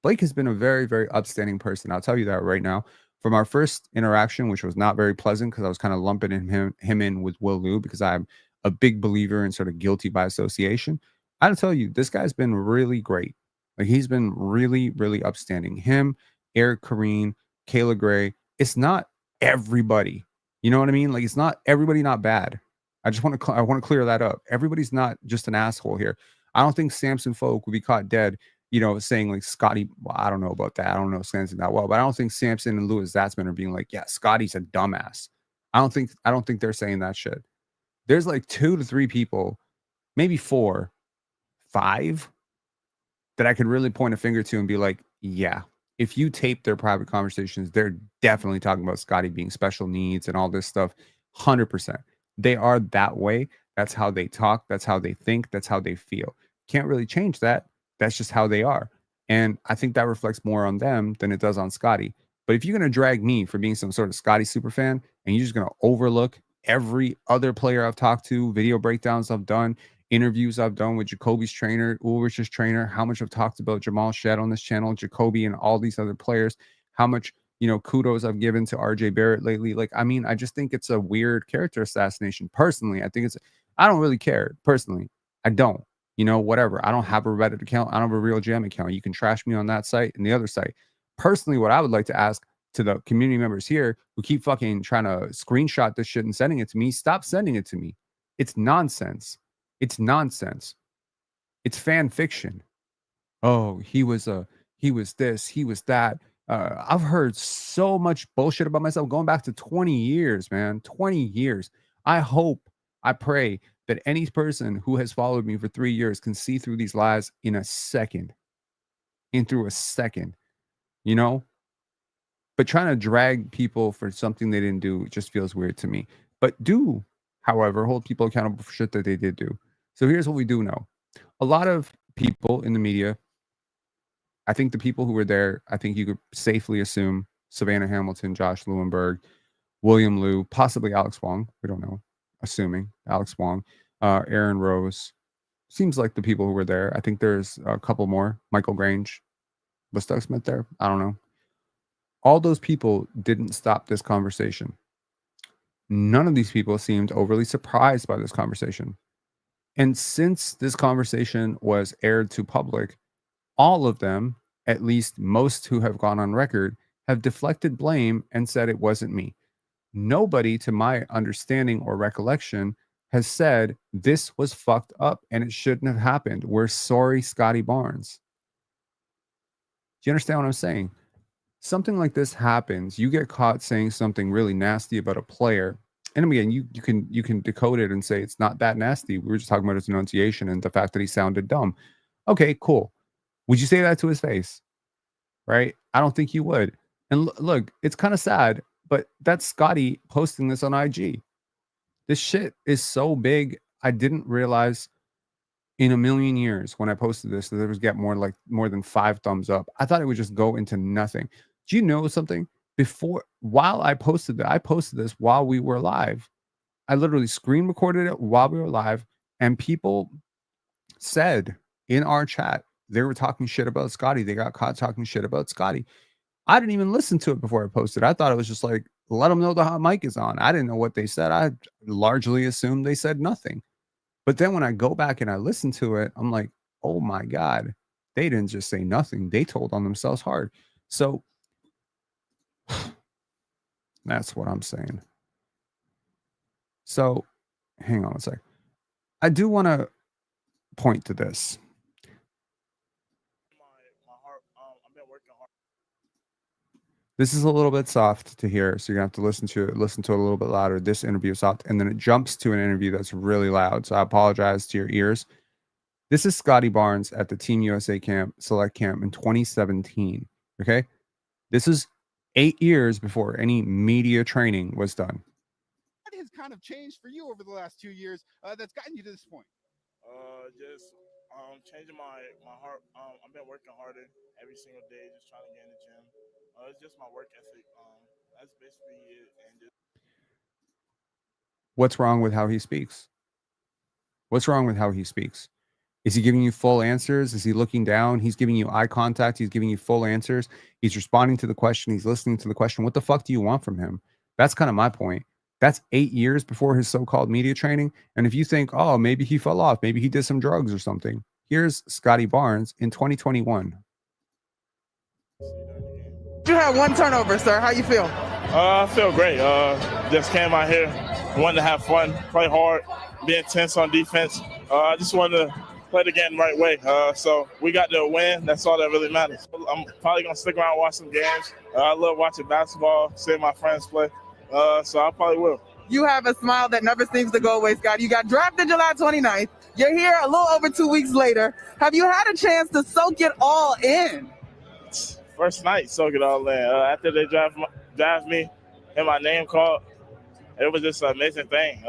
Speaker 1: Blake has been a very, very upstanding person. I'll tell you that right now. From our first interaction, which was not very pleasant because I was kind of lumping him in with Will Liu because I'm a big believer in sort of guilty by association. I'll tell you, this guy's been really great. Like, he's been really, really upstanding. Him, Eric Kareen, Kayla Gray. It's not everybody. You know what I mean? Like, it's not everybody not bad. I want to clear that up. Everybody's not just an asshole here. I don't think Samson Folk would be caught dead, saying like Scotty. Well, I don't know about that. I don't know Samson that well, but I don't think Samson and Louis Zatzman are being like, yeah, Scotty's a dumbass. I don't think they're saying that shit. There's like 2 to 3 people, maybe 4, 5, that I could really point a finger to and be like, yeah, if you tape their private conversations, they're definitely talking about Scottie being special needs and all this stuff. 100%. They are that way. That's how they talk. That's how they think. That's how they feel. Can't really change that. That's just how they are. And I think that reflects more on them than it does on Scottie. But if you're going to drag me for being some sort of Scottie superfan and you're just going to overlook every other player I've talked to, video breakdowns I've done, interviews I've done with Jacoby's trainer, Ulrich's trainer, how much I've talked about Jamal Shedd on this channel, Jacoby and all these other players, how much, kudos I've given to RJ Barrett lately. Like, I mean, I just think it's a weird character assassination. Personally, I don't really care. Personally, I don't. Whatever. I don't have a Reddit account. I don't have a Real Jam account. You can trash me on that site and the other site. Personally, what I would like to ask to the community members here who keep fucking trying to screenshot this shit and sending it to me, stop sending it to me. It's nonsense. It's nonsense. It's fan fiction. Oh, he was this, he was that. I've heard so much bullshit about myself going back to 20 years, man. 20 years. I pray that any person who has followed me for 3 years can see through these lies in a second. Through a second, But trying to drag people for something they didn't do just feels weird to me. But do, however, hold people accountable for shit that they did do. So here's what we do know. A lot of people in the media, I think the people who were there, I think you could safely assume Savannah Hamilton, Josh Lewenberg, William Liu, possibly Alex Wong. We don't know. Assuming Alex Wong, Aaron Rose. Seems like the people who were there. I think there's a couple more. Michael Grange. Was Doug Smith there? I don't know. All those people didn't stop this conversation. None of these people seemed overly surprised by this conversation. And since this conversation was aired to public, all of them, at least most who have gone on record, have deflected blame and said it wasn't me. Nobody, to my understanding or recollection, has said this was fucked up and it shouldn't have happened. We're sorry, Scotty Barnes. Do you understand what I'm saying? Something like this happens. You get caught saying something really nasty about a player. And again, you can decode it and say it's not that nasty. We were just talking about his enunciation and the fact that he sounded dumb. Okay, cool. Would you say that to his face? Right? I don't think you would. And look, it's kind of sad, but that's Scotty posting this on IG. This shit is so big. I didn't realize in a million years when I posted this that there was more than 5 thumbs up. I thought it would just go into nothing. Do you know something? While I posted this while we were live. I literally screen recorded it while we were live, and people said in our chat they were talking shit about Scotty. They got caught talking shit about Scotty. I didn't even listen to it before I posted. I thought it was just like, let them know the hot mic is on. I didn't know what they said. I largely assumed they said nothing. But then when I go back and I listen to it, I'm like, oh my God, they didn't just say nothing. They told on themselves hard. So that's what I'm saying. So hang on a sec. I do want to point to this. This is a little bit soft to hear, so you're gonna have to listen to it a little bit louder. This interview is soft, and then it jumps to an interview that's really loud. So I apologize to your ears. This is Scotty Barnes at the Team USA Select Camp in 2017. Okay, this is 8 years before any media training was done.
Speaker 8: What has kind of changed for you over the last 2 years that's gotten you to this point?
Speaker 5: Just changing my heart. I've been working harder every single day, just trying to get in the gym. It's just my work ethic. That's basically it. And just
Speaker 1: What's wrong with how he speaks? What's wrong with how he speaks? Is he giving you full answers? Is he looking down? He's giving you eye contact. He's giving you full answers. He's responding to the question. He's listening to the question. What the fuck do you want from him? That's kind of my point. That's 8 years before his so-called media training. And if you think, oh, maybe he fell off, maybe he did some drugs or something, here's Scotty Barnes in 2021.
Speaker 9: You had 1 turnover, sir. How you feel?
Speaker 5: I feel great. Just came out here, wanted to have fun, play hard, be intense on defense. I just wanted to play the game the right way. So we got the win. That's all that really matters. I'm probably going to stick around and watch some games. I love watching basketball, seeing my friends play. So I probably will.
Speaker 9: You have a smile that never seems to go away, Scott. You got drafted July 29th. You're here a little over 2 weeks later. Have you had a chance to soak it all in?
Speaker 5: first night, soak it all in. After they draft me and my name called, it was just an amazing thing.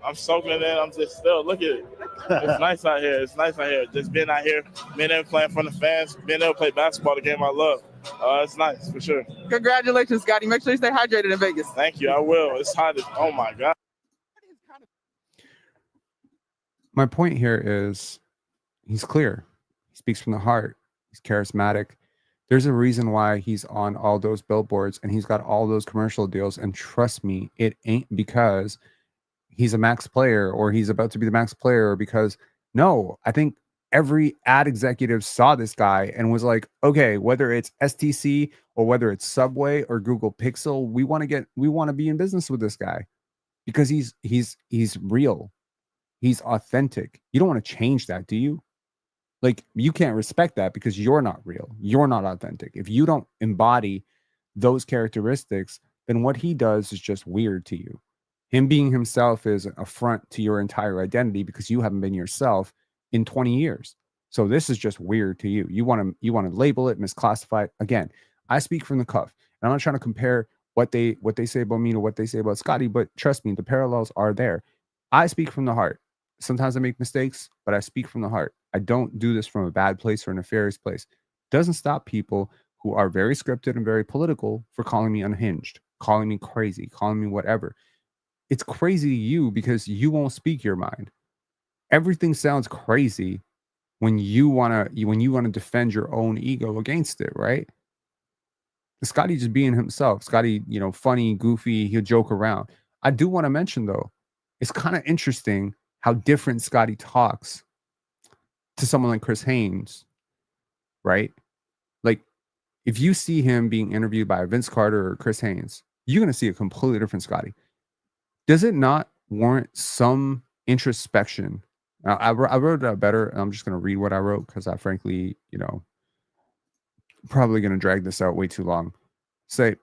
Speaker 5: I'm soaking it in. I'm just still, look at it. It's nice out here. It's nice out here. Just being out here, being able to play in front of fans, being able to play basketball, the game I love. It's nice, for sure.
Speaker 9: Congratulations, Scotty. Make sure you stay hydrated in Vegas.
Speaker 5: Thank you. I will. It's hot. Oh, my God.
Speaker 1: My point here is he's clear. He speaks from the heart. He's charismatic. There's a reason why he's on all those billboards and he's got all those commercial deals. And trust me, it ain't because he's a max player or he's about to be the max player, or because no, I think every ad executive saw this guy and was like, okay, whether it's STC or whether it's Subway or Google Pixel, we want to be in business with this guy because he's real. He's authentic. You don't want to change that, do you? Like, you can't respect that because you're not real. You're not authentic. If you don't embody those characteristics, then what he does is just weird to you. Him being himself is an affront to your entire identity because you haven't been yourself in 20 years. So this is just weird to you. You want to label it, misclassify it. Again, I speak from the cuff. And I'm not trying to compare what they say about me to what they say about Scotty, but trust me, the parallels are there. I speak from the heart. Sometimes I make mistakes, but I speak from the heart. I don't do this from a bad place or a nefarious place. Doesn't stop people who are very scripted and very political for calling me unhinged, calling me crazy, calling me whatever. It's crazy to you because you won't speak your mind. Everything sounds crazy when you want to defend your own ego against it, right? Scotty just being himself. Scotty, funny, goofy, he'll joke around. I do want to mention though, it's kind of interesting how different Scotty talks to someone like Chris Haynes, right? Like, if you see him being interviewed by Vince Carter or Chris Haynes, you're going to see a completely different Scotty. Does it not warrant some introspection? I wrote it out better, and I'm just going to read what I wrote because I frankly, probably going to drag this out way too long. Say,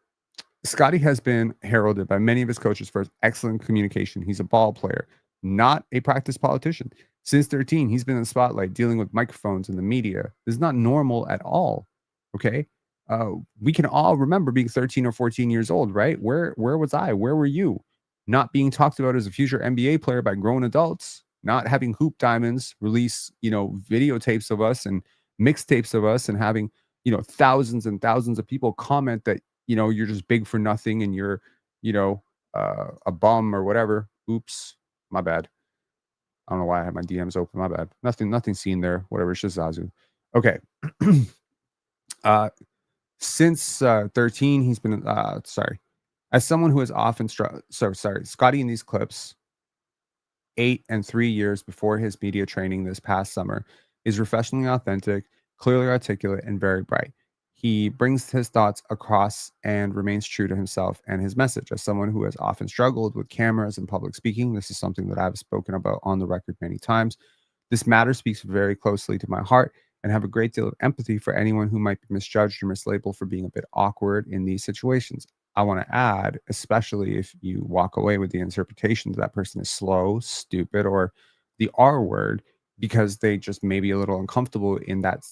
Speaker 1: Scotty has been heralded by many of his coaches for his excellent communication. He's a ball player, not a practice politician. Since 13, he's been in the spotlight dealing with microphones and the media. This is not normal at all, okay? We can all remember being 13 or 14 years old, right? Where was I? Where were you? Not being talked about as a future NBA player by grown adults, not having Hoop Diamonds release, videotapes of us and mixtapes of us and having, thousands and thousands of people comment that, you're just big for nothing and you're, a bum or whatever. Oops, my bad. I don't know why I had my DMs open. My bad. Nothing seen there. Whatever. It's just Zazu. Okay. Since 13, he's been, as someone who has often Scotty in these clips, 8 and 3 years before his media training this past summer, is professionally authentic, clearly articulate, and very bright. He brings his thoughts across and remains true to himself and his message. As someone who has often struggled with cameras and public speaking, this is something that I've spoken about on the record many times. This matter speaks very closely to my heart and have a great deal of empathy for anyone who might be misjudged or mislabeled for being a bit awkward in these situations. I want to add, especially if you walk away with the interpretation that that person is slow, stupid, or the R word, because they just may be a little uncomfortable in that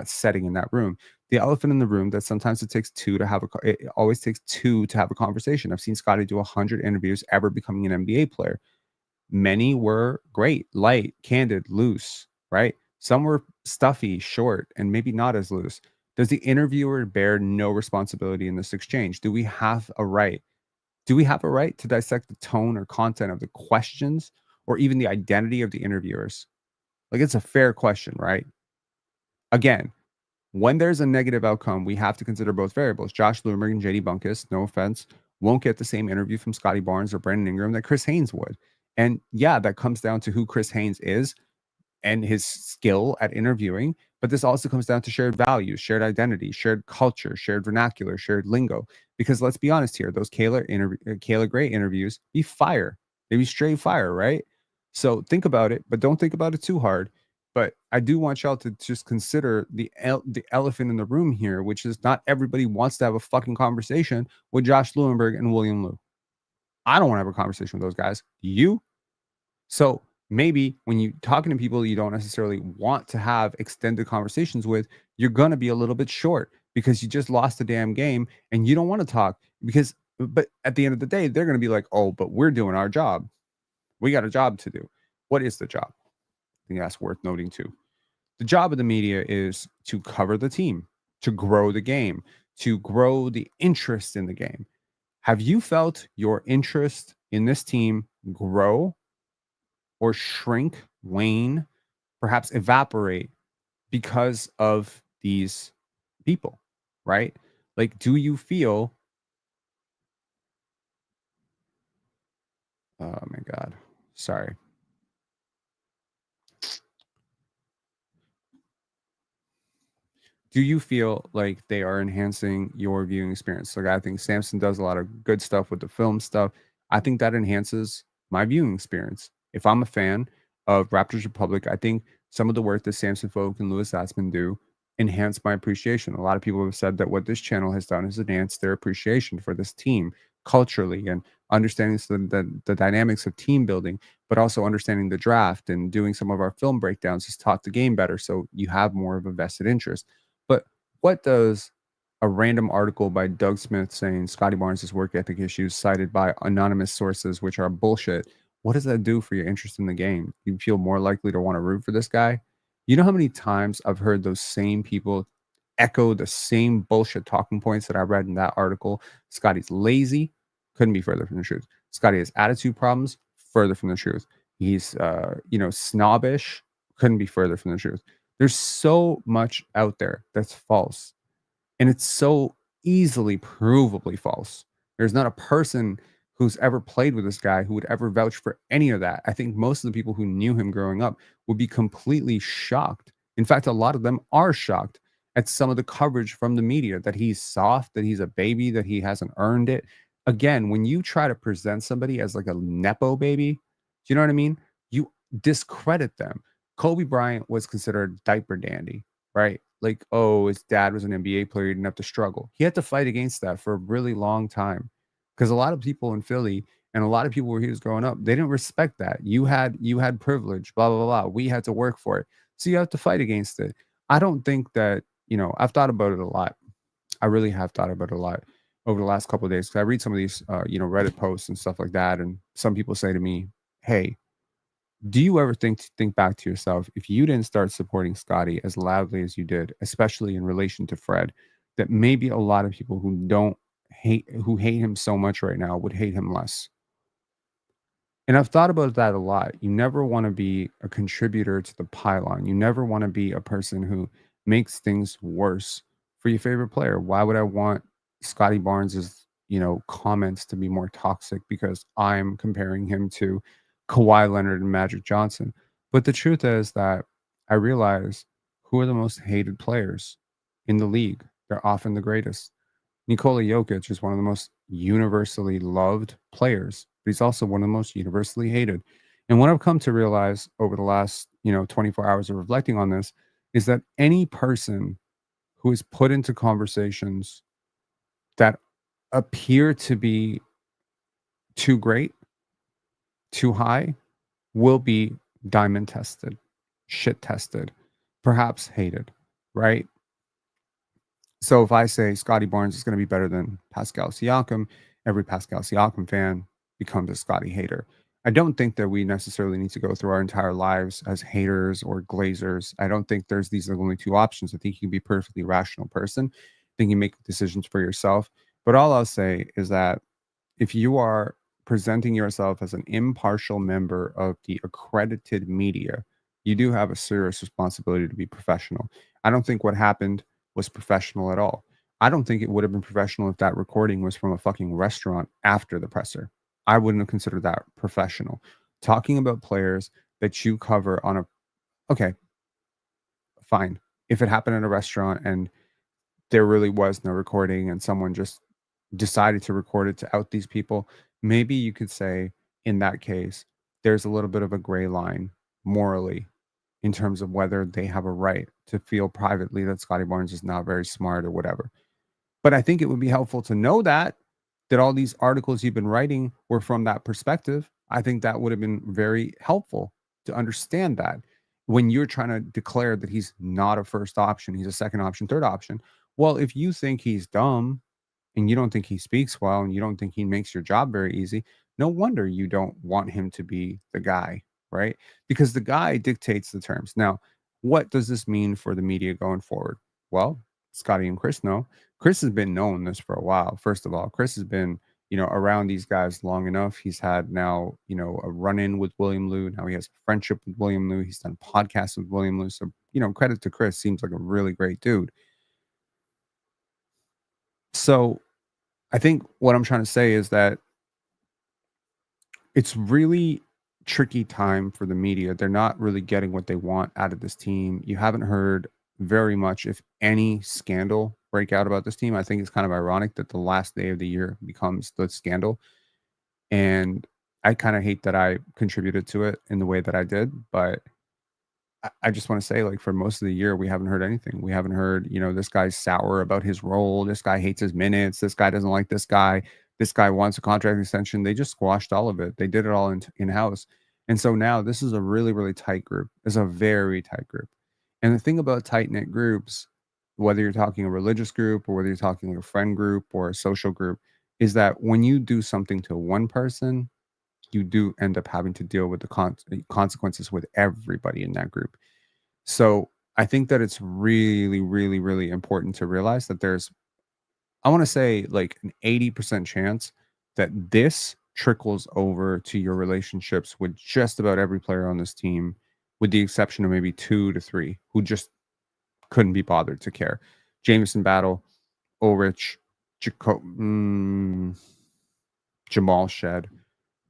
Speaker 1: setting, in that room. The elephant in the room that sometimes it always takes two to have a conversation. I've seen Scotty do 100 interviews ever becoming an NBA player. Many were great, light, candid, loose, right? Some were stuffy, short, and maybe not as loose. Does the interviewer bear no responsibility in this exchange? Do we have a right? Do we have a right to dissect the tone or content of the questions or even the identity of the interviewers? Like, it's a fair question, right? Again, when there's a negative outcome, we have to consider both variables. Josh Lumerg and JD Bunkus, no offense, won't get the same interview from Scottie Barnes or Brandon Ingram that Chris Haynes would. And yeah, that comes down to who Chris Haynes is and his skill at interviewing. But this also comes down to shared values, shared identity, shared culture, shared vernacular, shared lingo. Because let's be honest here, those Kayla Gray interviews be fire. They be straight fire, right? So think about it, but don't think about it too hard. But I do want y'all to just consider the elephant in the room here, which is not everybody wants to have a fucking conversation with Josh Lewenberg and William Liu. I don't want to have a conversation with those guys. You? So maybe when you're talking to people you don't necessarily want to have extended conversations with, you're going to be a little bit short. because you just lost the damn game and you don't want to talk but at the end of the day, they're going to be like, oh, but we're doing our job. We got a job to do. What is the job? I think that's worth noting too. The job of the media is to cover the team, to grow the game, to grow the interest in the game. Have you felt your interest in this team grow or shrink, wane, perhaps evaporate because of these people, right? Like, do you feel, oh my God, sorry. Do you feel like they are enhancing your viewing experience? Like, I think Samson does a lot of good stuff with the film stuff. I think that enhances my viewing experience. If I'm a fan of Raptors Republic, I think some of the work that Samson Folk and Louis Atzman do enhance my appreciation. A lot of people have said that what this channel has done is enhance their appreciation for this team culturally and understanding the dynamics of team building, but also understanding the draft and doing some of our film breakdowns has taught the game better. So you have more of a vested interest. But what does a random article by Doug Smith saying Scottie Barnes' work ethic issues cited by anonymous sources, which are bullshit, what does that do for your interest in the game? You feel more likely to want to root for this guy? You know how many times I've heard those same people echo the same bullshit talking points that I read in that article? Scottie's lazy, couldn't be further from the truth. Scottie has attitude problems, further from the truth. He's snobbish, couldn't be further from the truth. There's so much out there that's false, and it's so easily provably false. There's not a person who's ever played with this guy who would ever vouch for any of that. I think most of the people who knew him growing up would be completely shocked. In fact, a lot of them are shocked at some of the coverage from the media that he's soft, that he's a baby, that he hasn't earned it. Again, when you try to present somebody as like a Nepo baby, do you know what I mean? You discredit them. Kobe Bryant was considered diaper dandy, right? Like, oh, his dad was an NBA player, he didn't have to struggle. He had to fight against that for a really long time because a lot of people in Philly and a lot of people where he was growing up, they didn't respect that. You had privilege, blah, blah, blah. We had to work for it. So you have to fight against it. I don't think that, I've thought about it a lot. I really have thought about it a lot over the last couple of days because I read some of these, Reddit posts and stuff like that. And some people say to me, hey, do you ever think back to yourself, if you didn't start supporting Scottie as loudly as you did, especially in relation to Fred, that maybe a lot of people who hate him so much right now would hate him less? And I've thought about that a lot. You never want to be a contributor to the pylon. You never want to be a person who makes things worse for your favorite player. Why would I want Scottie Barnes's, comments to be more toxic because I'm comparing him to Kawhi Leonard and Magic Johnson? But the truth is that I realize who are the most hated players in the league. They're often the greatest. Nikola Jokic is one of the most universally loved players, but he's also one of the most universally hated. And what I've come to realize over the last, 24 hours of reflecting on this is that any person who is put into conversations that appear to be too great, too high, will be diamond tested, shit tested, perhaps hated, right? So if I say Scottie Barnes is going to be better than Pascal Siakam, every Pascal Siakam fan becomes a Scottie hater. I don't think that we necessarily need to go through our entire lives as haters or glazers. I don't think there's these are the only two options. I think you can be a perfectly rational person. I think you make decisions for yourself. But all I'll say is that if you are presenting yourself as an impartial member of the accredited media, you do have a serious responsibility to be professional. I don't think what happened was professional at all. I don't think it would have been professional if that recording was from a fucking restaurant after the presser. I wouldn't have considered that professional. Talking about players that you cover on okay, fine. If it happened in a restaurant and there really was no recording and someone just decided to record it to out these people, maybe you could say in that case, there's a little bit of a gray line morally in terms of whether they have a right to feel privately that Scottie Barnes is not very smart or whatever. But I think it would be helpful to know that all these articles you've been writing were from that perspective. I think that would have been very helpful to understand that when you're trying to declare that he's not a first option, he's a second option, third option. Well, if you think he's dumb and you don't think he speaks well and you don't think he makes your job very easy, no wonder you don't want him to be the guy, right? Because the guy dictates the terms. Now, what does this mean for the media going forward? Well, Scotty and Chris know. Chris has been knowing this for a while. First of all, Chris has been, around these guys long enough. He's had now, a run-in with William Liu. Now he has a friendship with William Liu. He's done podcasts with William Liu. So, credit to Chris. Seems like a really great dude. So I think what I'm trying to say is that it's really tricky time for the media. They're not really getting what they want out of this team. You haven't heard very much, if any, scandal break out about this team. I think it's kind of ironic that the last day of the year becomes the scandal. And I kind of hate that I contributed to it in the way that I did, but I just want to say, like, for most of the year, we haven't heard anything. We haven't heard, this guy's sour about his role. This guy hates his minutes. This guy doesn't like this guy. This guy wants a contract extension. They just squashed all of it. They did it all in-house. And so now this is a really, really tight group. It's a very tight group. And the thing about tight-knit groups, whether you're talking a religious group or whether you're talking a friend group or a social group, is that when you do something to one person, you do end up having to deal with the consequences with everybody in that group. So I think that it's really, really, really important to realize that I want to say, like, an 80% chance that this trickles over to your relationships with just about every player on this team, with the exception of maybe 2 to 3 who just couldn't be bothered to care. Jameson Battle, Ulrich, Jamal Shed.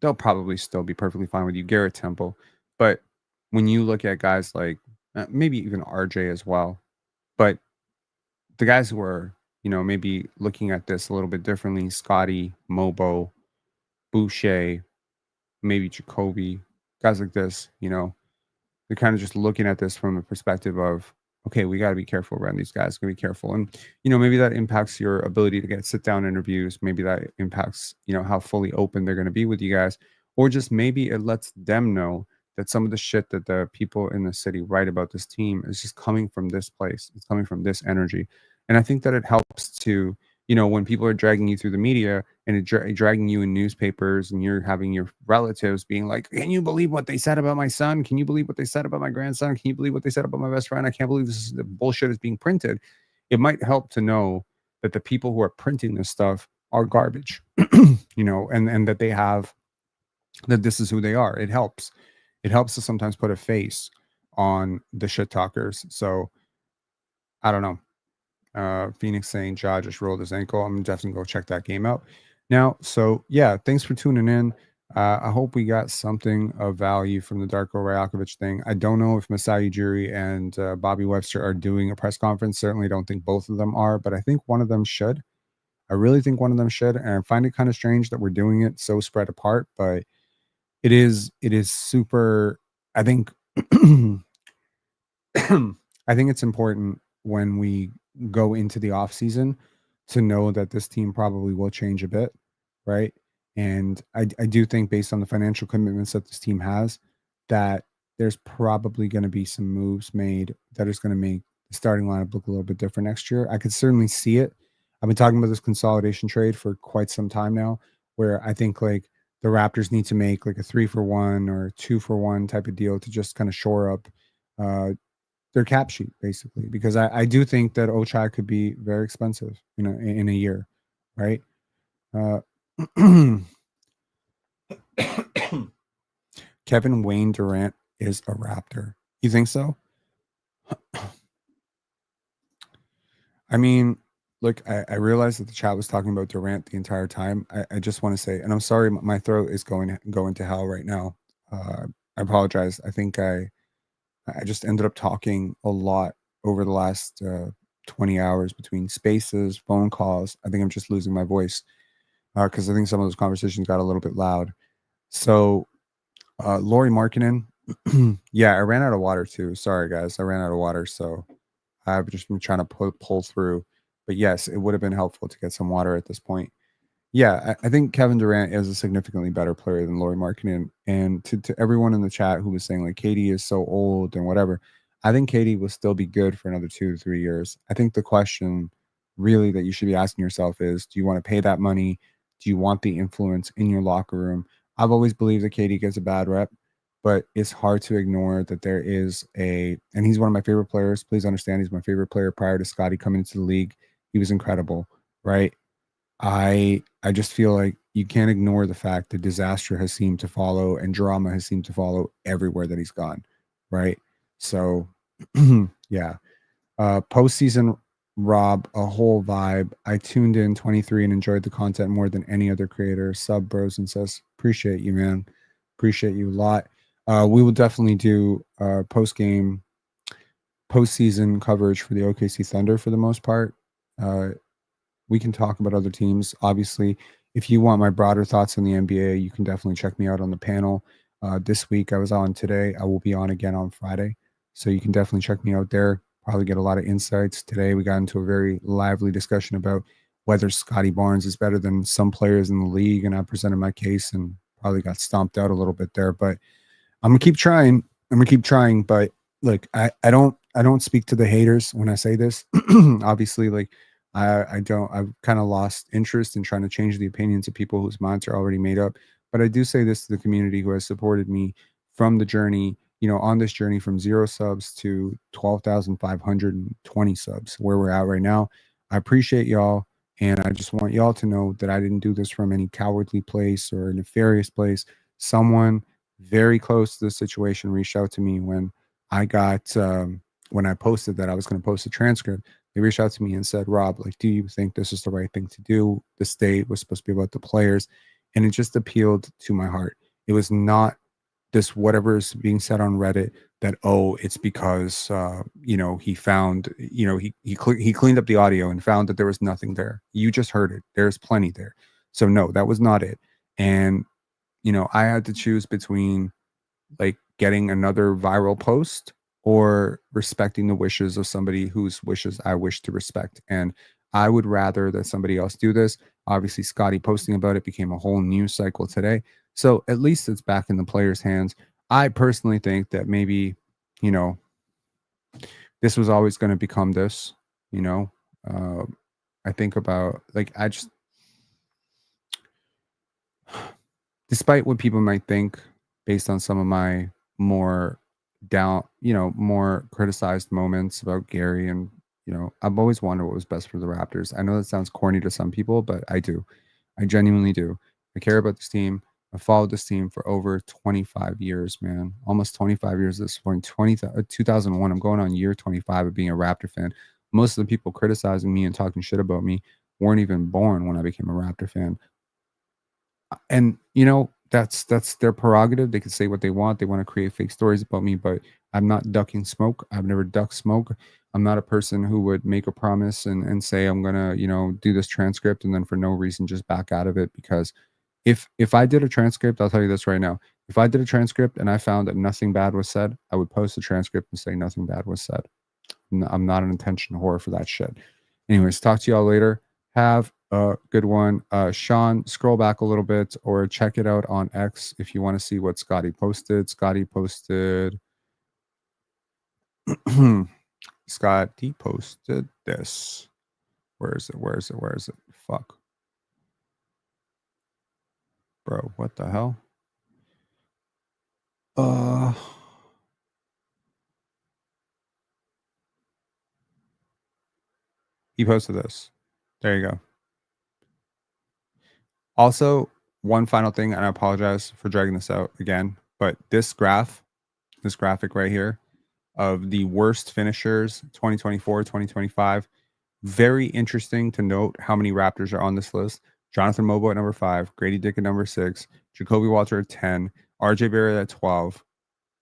Speaker 1: They'll probably still be perfectly fine with you. Garrett Temple. But when you look at guys like maybe even RJ as well, but the guys who are, maybe looking at this a little bit differently, Scotty, Mobo, Boucher, maybe Jacoby, guys like this, they're kind of just looking at this from a perspective of, okay, we got to be careful around these guys. Got to be careful. And, maybe that impacts your ability to get sit-down interviews. Maybe that impacts, how fully open they're going to be with you guys. Or just maybe it lets them know that some of the shit that the people in the city write about this team is just coming from this place. It's coming from this energy. And I think that it helps to, when people are dragging you through the media and dragging you in newspapers and you're having your relatives being like, can you believe what they said about my son? Can you believe what they said about my grandson? Can you believe what they said about my best friend? I can't believe the bullshit is being printed. It might help to know that the people who are printing this stuff are garbage, and that they have, that this is who they are. It helps. It helps to sometimes put a face on the shit talkers. So I don't know. Phoenix saying Ja just rolled his ankle. I'm definitely go check that game out now. So yeah, thanks for tuning in. I hope we got something of value from the Darko Rajakovic thing. I don't know if Masai Ujiri and Bobby Webster are doing a press conference. Certainly don't think both of them are, but I think one of them should. I really think one of them should, and I find it kind of strange that we're doing it so spread apart, but it is super. I think I think it's important when we go into the off season to know that this team probably will change a bit, right? And I do think, based on the financial commitments that this team has, that there's probably going to be some moves made that is going to make the starting lineup look a little bit different next year. I could certainly see it. I've been talking about this consolidation trade for quite some time now, where I think, like, the Raptors need to make like a 3-for-1 or 2-for-1 type of deal to just kind of shore up their cap sheet, basically, because I do think that Ochai could be very expensive, in a year, right? Kevin Wayne Durant is a Raptor. You think so? I mean, look, I realized that the chat was talking about Durant the entire time. I just want to say, and I'm sorry, my throat is going to hell right now. I apologize. I think I just ended up talking a lot over the last 20 hours between spaces, phone calls. I think I'm just losing my voice because I think some of those conversations got a little bit loud. So, Lori Markkinen, yeah, I ran out of water too. Sorry, guys, I ran out of water. So I've just been trying to pull through. But yes, it would have been helpful to get some water at this point. Yeah, I think Kevin Durant is a significantly better player than Lauri Markkinen. And to everyone in the chat who was saying, like, Katie is so old and whatever, I think Katie will still be good for another 2 to 3 years. I think the question really that you should be asking yourself is, do you want to pay that money? Do you want the influence in your locker room? I've always believed that KD gets a bad rep, but it's hard to ignore that there is and he's one of my favorite players. Please understand, he's my favorite player prior to Scotty coming into the league. He was incredible, right? I just feel like you can't ignore the fact that disaster has seemed to follow and drama has seemed to follow everywhere that he's gone, right? So, yeah. Postseason Rob, a whole vibe. I tuned in 23 and enjoyed the content more than any other creator. Sub bros and says, appreciate you, man. Appreciate you a lot. We will definitely do postseason coverage for the OKC Thunder for the most part. We can talk about other teams. Obviously, if you want my broader thoughts on the NBA, you can definitely check me out on the panel. This week I was on today. I will be on again on Friday. So you can definitely check me out there. Probably get a lot of insights. Today we got into a very lively discussion about whether Scotty Barnes is better than some players in the league. And I presented my case and probably got stomped out a little bit there. But I'm gonna keep trying. But look, I don't speak to the haters when I say this. Obviously, like I've kind of lost interest in trying to change the opinions of people whose minds are already made up. But I do say this to the community who has supported me from the journey, on this journey from 0 subs to 12,520 subs, where we're at right now. I appreciate y'all. And I just want y'all to know that I didn't do this from any cowardly place or a nefarious place. Someone very close to the situation reached out to me when I got, when I posted that I was going to post a transcript. They reached out to me and said, Rob, like, do you think this is the right thing to do? The state was supposed to be about the players. And it just appealed to my heart. It was not this whatever is being said on Reddit that, oh, it's because, he found, he cleaned up the audio and found that there was nothing there. You just heard it. There's plenty there. So no, that was not it. And, I had to choose between like getting another viral post or respecting the wishes of somebody whose wishes I wish to respect. And I would rather that somebody else do this. Obviously, Scotty posting about it became a whole news cycle today. So at least it's back in the players' hands. I personally think that maybe, this was always going to become this, I think about despite what people might think based on some of my more more criticized moments about Gary and, I've always wondered what was best for the Raptors. I know that sounds corny to some people, but I do. I genuinely do. I care about this team. I followed this team for over 25 years, man. Almost 25 years at this point. 2001. I'm going on year 25 of being a Raptor fan. Most of the people criticizing me and talking shit about me weren't even born when I became a Raptor fan. And that's their prerogative. They can say what they want. They want to create fake stories about me, but I'm not ducking smoke. I've never ducked smoke. I'm not a person who would make a promise and say I'm gonna do this transcript and then for no reason just back out of it. Because if I did a transcript, I'll tell you this right now, if I did a transcript and I found that nothing bad was said, I would post a transcript and say nothing bad was said. I'm not an attention whore for that shit. Anyways, talk to y'all later. Have a good one. Sean, scroll back a little bit or check it out on X if you want to see what Scotty posted. Scotty posted Scotty posted this. Where is it? Fuck. Bro, what the hell? He posted this. There you go. Also, one final thing, and I apologize for dragging this out again, but this graphic right here of the worst finishers 2024, 2025, very interesting to note how many Raptors are on this list. Jonathan Mobo at number 5, Grady Dick at number 6, Jacoby Walter at 10, RJ Barrett at 12.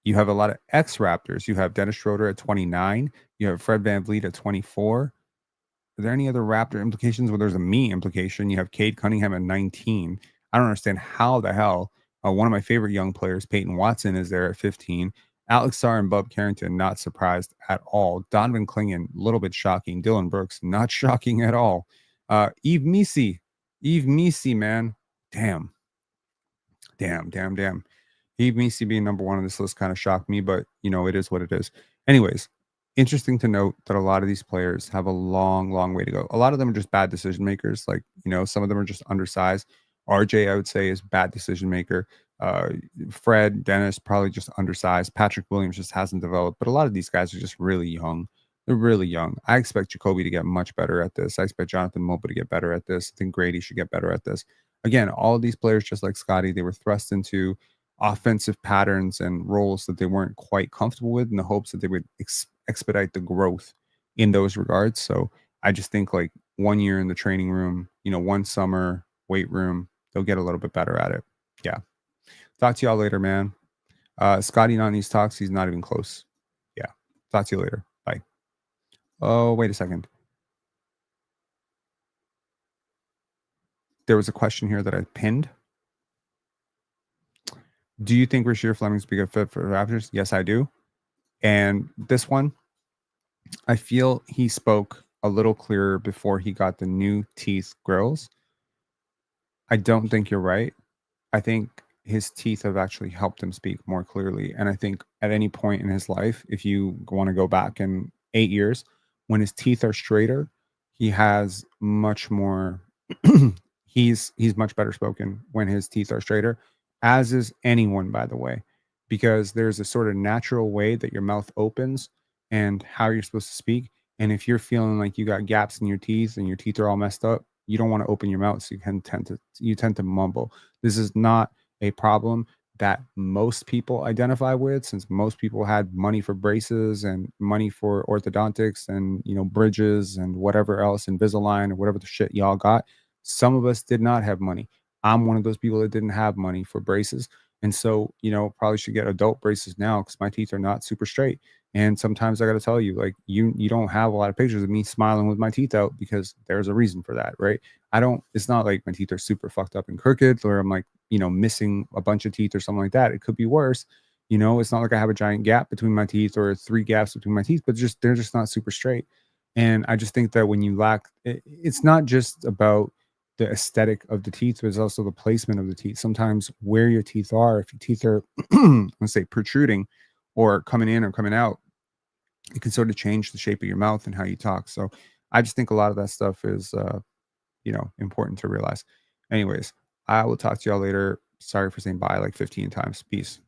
Speaker 1: You have a lot of ex-Raptors. You have Dennis Schroeder at 29. You have Fred VanVleet at 24. Are there any other Raptor implications? Well, there's a me implication. You have Cade Cunningham at 19. I don't understand how the hell one of my favorite young players, Peyton Watson, is there at 15. Alex Sarr and Bub Carrington, not surprised at all. Donovan Clingan, a little bit shocking. Dylan Brooks, not shocking at all. Yves Missi, man. Damn. Yves Missi being number 1 on this list kind of shocked me, but it is what it is. Anyways, interesting to note that a lot of these players have a long, long way to go. A lot of them are just bad decision makers. Like, some of them are just undersized. RJ, I would say, is bad decision maker. Fred, Dennis, probably just undersized. Patrick Williams just hasn't developed. But a lot of these guys are just really young. They're really young. I expect Jacoby to get much better at this. I expect Jonathan Moba to get better at this. I think Grady should get better at this. Again, all of these players, just like Scotty, they were thrust into offensive patterns and roles that they weren't quite comfortable with in the hopes that they would expedite the growth in those regards. So I just think like 1 year in the training room, 1 summer weight room, they'll get a little bit better at it. Yeah. Talk to y'all later, man. Scotty not in these talks. He's not even close. Yeah. Talk to you later. Bye. Oh, wait a second. There was a question here that I pinned. Do you think Rasheed Fleming's be a good fit for the Raptors? Yes, I do. And this one, I feel he spoke a little clearer before he got the new teeth grills. I don't think you're right. I think his teeth have actually helped him speak more clearly. And I think at any point in his life, if you want to go back in 8 years, when his teeth are straighter, he has much more, he's much better spoken when his teeth are straighter, as is anyone, by the way, because there's a sort of natural way that your mouth opens and how you're supposed to speak. And if you're feeling like you got gaps in your teeth and your teeth are all messed up, you don't want to open your mouth, so you tend to mumble. This is not a problem that most people identify with, since most people had money for braces and money for orthodontics and bridges and whatever else, Invisalign or whatever the shit y'all got. Some of us did not have money. I'm one of those people that didn't have money for braces, and so probably should get adult braces now because my teeth are not super straight. And sometimes I got to tell you, like, you don't have a lot of pictures of me smiling with my teeth out because there's a reason for that, right? It's not like my teeth are super fucked up and crooked or I'm like, missing a bunch of teeth or something like that. It could be worse. It's not like I have a giant gap between my teeth or 3 gaps between my teeth, but they're just not super straight. And I just think that when you lack, it's not just about the aesthetic of the teeth, but it's also the placement of the teeth. Sometimes where your teeth are, if your teeth are, let's say, protruding or coming in or coming out, it can sort of change the shape of your mouth and how you talk. So I just think a lot of that stuff is, important to realize. Anyways, I will talk to y'all later. Sorry for saying bye like 15 times. Peace.